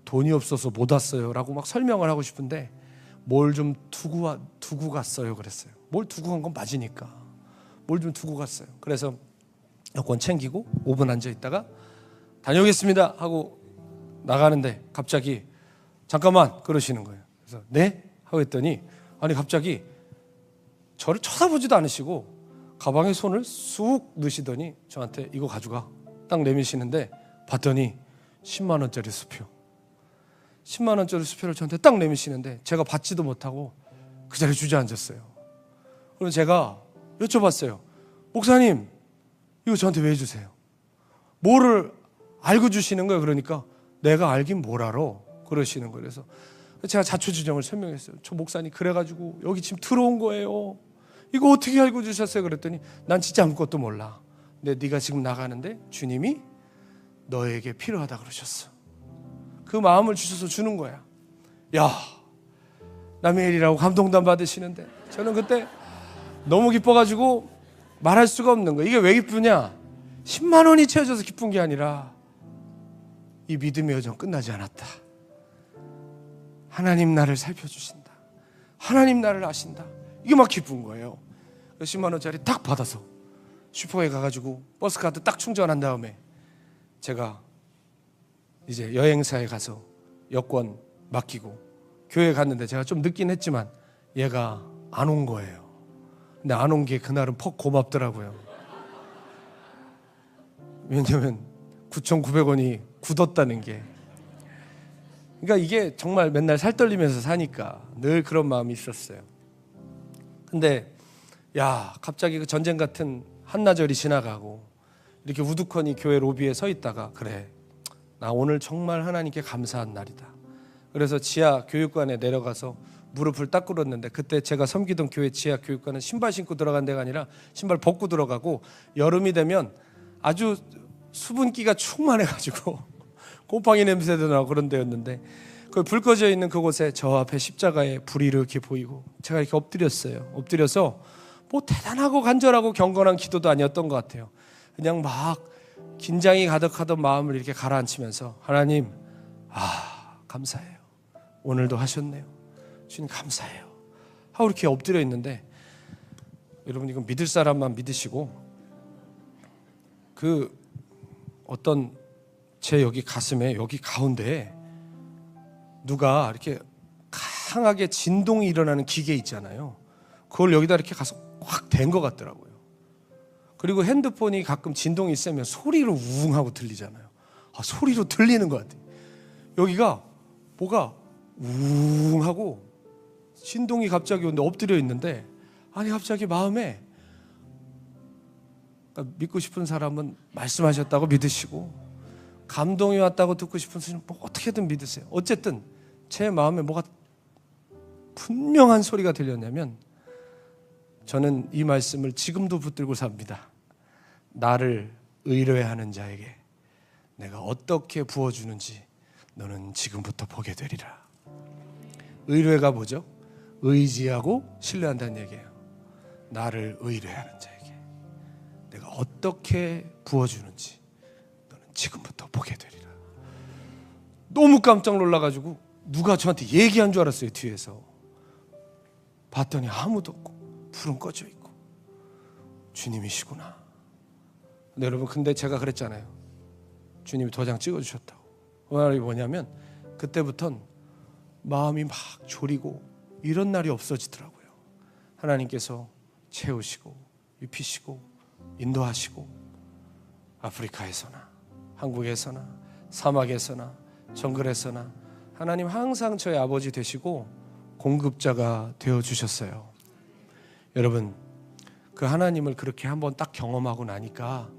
돈이 없어서 못 왔어요 라고 막 설명을 하고 싶은데 뭘 좀 두고 갔어요 그랬어요. 뭘 두고 간 건 맞으니까 뭘 좀 두고 갔어요. 그래서 여권 챙기고 5분 앉아있다가 다녀오겠습니다 하고 나가는데 갑자기 잠깐만 그러시는 거예요. 그래서 네? 하고 했더니 갑자기 저를 쳐다보지도 않으시고 가방에 손을 쑥 넣으시더니 저한테 이거 가져가 딱 내미시는데 봤더니 10만 원짜리 수표 10만 원짜리 수표를 저한테 딱 내미시는데 제가 받지도 못하고 그 자리에 주저앉았어요. 그럼 제가 여쭤봤어요. 목사님 이거 저한테 왜 주세요? 뭐를 알고 주시는 거예요? 그러니까 내가 알긴 뭘 알아? 그러시는 거예요. 그래서 제가 자초지종을 설명했어요. 저 목사님 그래가지고 여기 지금 들어온 거예요. 이거 어떻게 알고 주셨어요? 그랬더니 난 진짜 아무것도 몰라. 근데 네가 지금 나가는데 주님이 너에게 필요하다 그러셨어. 그 마음을 주셔서 주는 거야. 야, 남의 일이라고 감동도 받으시는데 저는 그때 너무 기뻐가지고 말할 수가 없는 거야. 이게 왜 기쁘냐? 10만 원이 채워져서 기쁜 게 아니라 이 믿음의 여정 끝나지 않았다. 하나님 나를 살펴주신다. 하나님 나를 아신다. 이게 막 기쁜 거예요. 10만 원짜리 딱 받아서 슈퍼에 가가지고 버스카드 딱 충전한 다음에 제가 이제 여행사에 가서 여권 맡기고 교회 갔는데 제가 좀 늦긴 했지만 얘가 안 온 거예요. 근데 안 온 게 그날은 퍽 고맙더라고요. 왜냐면 9,900원이 굳었다는 게 그러니까 이게 정말 맨날 살 떨리면서 사니까 늘 그런 마음이 있었어요. 근데 갑자기 그 전쟁 같은 한나절이 지나가고 이렇게 우두커니 교회 로비에 서 있다가 그래, 나 오늘 정말 하나님께 감사한 날이다. 그래서 지하 교육관에 내려가서 무릎을 딱 꿇었는데, 그때 제가 섬기던 교회 지하 교육관은 신발 신고 들어간 데가 아니라 신발 벗고 들어가고, 여름이 되면 아주 수분기가 충만해가지고 곰팡이 냄새도 나고 그런 데였는데, 그 불 꺼져 있는 그곳에 저 앞에 십자가에 불이 이렇게 보이고 제가 이렇게 엎드렸어요. 엎드려서 뭐 대단하고 간절하고 경건한 기도도 아니었던 것 같아요. 그냥 막 긴장이 가득하던 마음을 이렇게 가라앉히면서, 하나님, 감사해요. 오늘도 하셨네요. 주님 감사해요 하고 이렇게 엎드려 있는데, 여러분 이건 믿을 사람만 믿으시고, 그 어떤 제 여기 가슴에 여기 가운데에 누가 이렇게 강하게 진동이 일어나는 기계 있잖아요. 그걸 여기다 이렇게 가서 확 댄 것 같더라고요. 그리고 핸드폰이 가끔 진동이 세면 소리로 우웅하고 들리잖아요. 소리로 들리는 것 같아요. 여기가 뭐가 우웅하고 진동이 갑자기 오는데 엎드려 있는데, 갑자기 마음에, 믿고 싶은 사람은 말씀하셨다고 믿으시고, 감동이 왔다고 듣고 싶은 사람은 뭐 어떻게든 믿으세요. 어쨌든 제 마음에 뭐가 분명한 소리가 들렸냐면, 저는 이 말씀을 지금도 붙들고 삽니다. 나를 의뢰하는 자에게 내가 어떻게 부어주는지 너는 지금부터 보게 되리라. 의뢰가 뭐죠? 의지하고 신뢰한다는 얘기예요. 나를 의뢰하는 자에게 내가 어떻게 부어주는지 너는 지금부터 보게 되리라. 너무 깜짝 놀라가지고 누가 저한테 얘기한 줄 알았어요. 뒤에서 봤더니 아무도 없고 불은 꺼져 있고, 주님이시구나. 근데 여러분, 근데 제가 그랬잖아요. 주님이 도장 찍어주셨다고. 그 말이 뭐냐면, 그때부터는 마음이 막 졸이고 이런 날이 없어지더라고요. 하나님께서 채우시고 입히시고 인도하시고, 아프리카에서나 한국에서나 사막에서나 정글에서나 하나님 항상 저의 아버지 되시고 공급자가 되어주셨어요. 여러분, 그 하나님을 그렇게 한번 딱 경험하고 나니까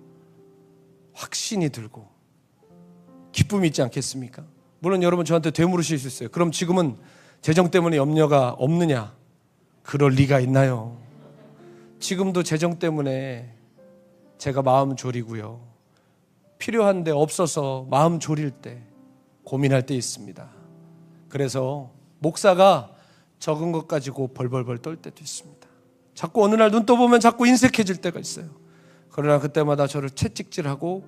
확신이 들고 기쁨이 있지 않겠습니까? 물론 여러분 저한테 되물으실 수 있어요. 그럼 지금은 재정 때문에 염려가 없느냐? 그럴 리가 있나요? 지금도 재정 때문에 제가 마음 졸이고요, 필요한데 없어서 마음 졸일 때, 고민할 때 있습니다. 그래서 목사가 적은 것 가지고 벌벌벌 떨 때도 있습니다. 자꾸 어느 날 눈 떠보면 자꾸 인색해질 때가 있어요. 그러나 그때마다 저를 채찍질하고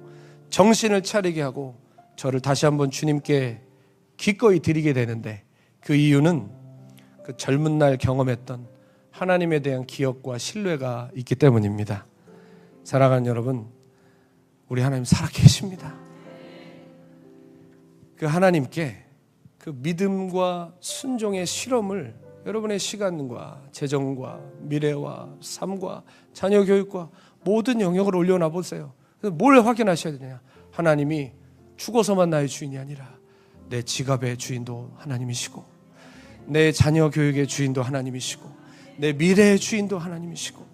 정신을 차리게 하고 저를 다시 한번 주님께 기꺼이 드리게 되는데, 그 이유는 그 젊은 날 경험했던 하나님에 대한 기억과 신뢰가 있기 때문입니다. 사랑하는 여러분, 우리 하나님 살아계십니다. 그 하나님께 그 믿음과 순종의 실험을 여러분의 시간과 재정과 미래와 삶과 자녀 교육과 모든 영역을 올려놔 보세요. 그래서 뭘 확인하셔야 되냐? 하나님이 죽어서만 나의 주인이 아니라 내 지갑의 주인도 하나님이시고, 내 자녀 교육의 주인도 하나님이시고, 내 미래의 주인도 하나님이시고,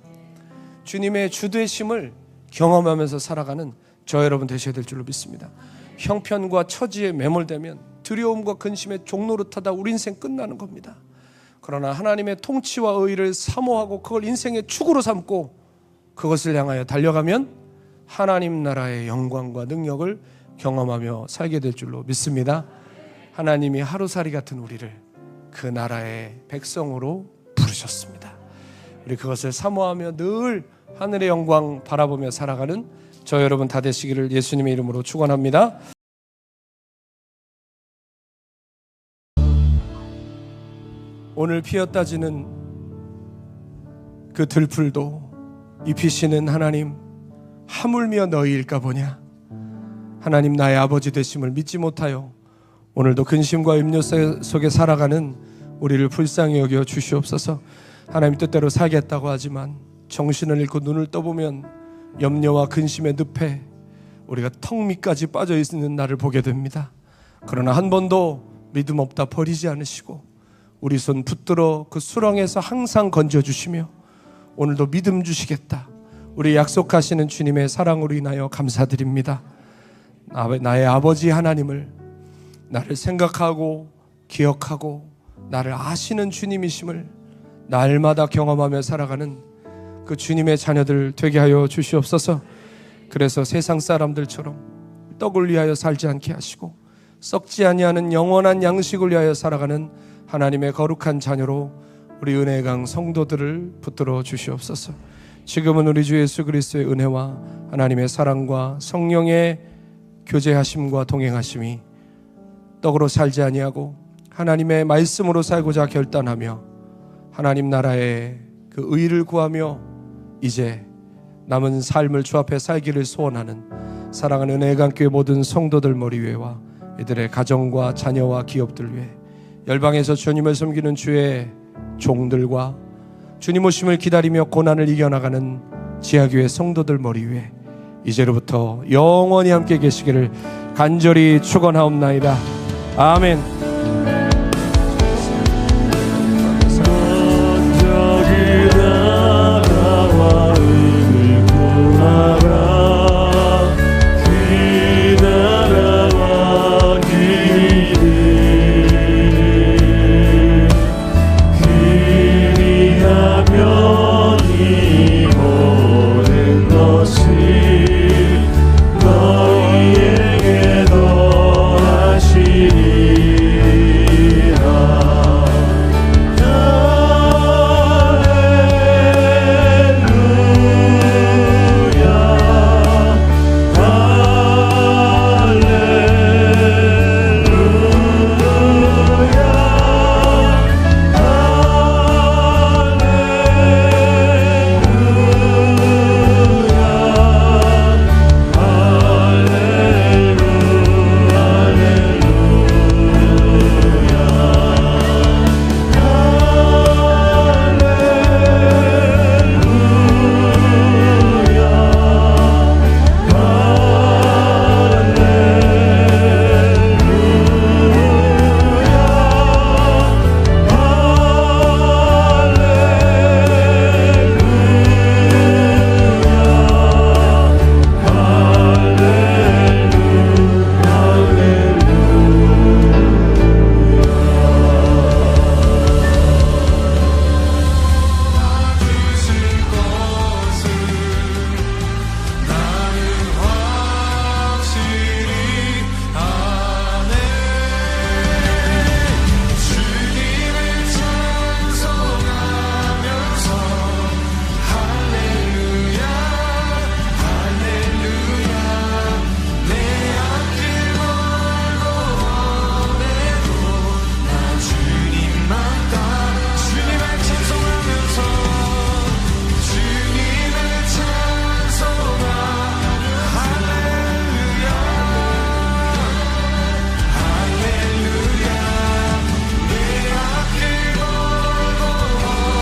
주님의 주되심을 경험하면서 살아가는 저 여러분 되셔야 될 줄로 믿습니다. 형편과 처지에 매몰되면 두려움과 근심의 종노릇하다 우리 인생 끝나는 겁니다. 그러나 하나님의 통치와 의를 사모하고 그걸 인생의 축으로 삼고 그것을 향하여 달려가면 하나님 나라의 영광과 능력을 경험하며 살게 될 줄로 믿습니다. 하나님이 하루살이 같은 우리를 그 나라의 백성으로 부르셨습니다. 우리 그것을 사모하며 늘 하늘의 영광 바라보며 살아가는 저 여러분 다 되시기를 예수님의 이름으로 축원합니다. 오늘 피었다 지는 그 들풀도 입히시는 하나님, 하물며 너희일까 보냐. 하나님 나의 아버지 되심을 믿지 못하여 오늘도 근심과 염려 속에 살아가는 우리를 불쌍히 여겨 주시옵소서. 하나님 뜻대로 살겠다고 하지만 정신을 잃고 눈을 떠보면 염려와 근심의 늪에 우리가 턱 밑까지 빠져 있는 날을 보게 됩니다. 그러나 한 번도 믿음 없다 버리지 않으시고 우리 손 붙들어 그 수렁에서 항상 건져주시며 오늘도 믿음 주시겠다, 우리 약속하시는 주님의 사랑으로 인하여 감사드립니다. 나의 아버지 하나님을 나를 생각하고 기억하고 나를 아시는 주님이심을 날마다 경험하며 살아가는 그 주님의 자녀들 되게 하여 주시옵소서. 그래서 세상 사람들처럼 떡을 위하여 살지 않게 하시고 썩지 아니하는 영원한 양식을 위하여 살아가는 하나님의 거룩한 자녀로 우리 은혜의 강 성도들을 붙들어 주시옵소서. 지금은 우리 주 예수 그리스도의 은혜와 하나님의 사랑과 성령의 교제하심과 동행하심이 떡으로 살지 아니하고 하나님의 말씀으로 살고자 결단하며 하나님 나라의 그 의를 구하며 이제 남은 삶을 주 앞에 살기를 소원하는 사랑하는 은혜의 강교회 모든 성도들 머리 위에와 이들의 가정과 자녀와 기업들 위해 열방에서 주님을 섬기는 주의 종들과 주님 오심을 기다리며 고난을 이겨나가는 지하교회 성도들 머리 위에 이제로부터 영원히 함께 계시기를 간절히 축원하옵나이다. 아멘.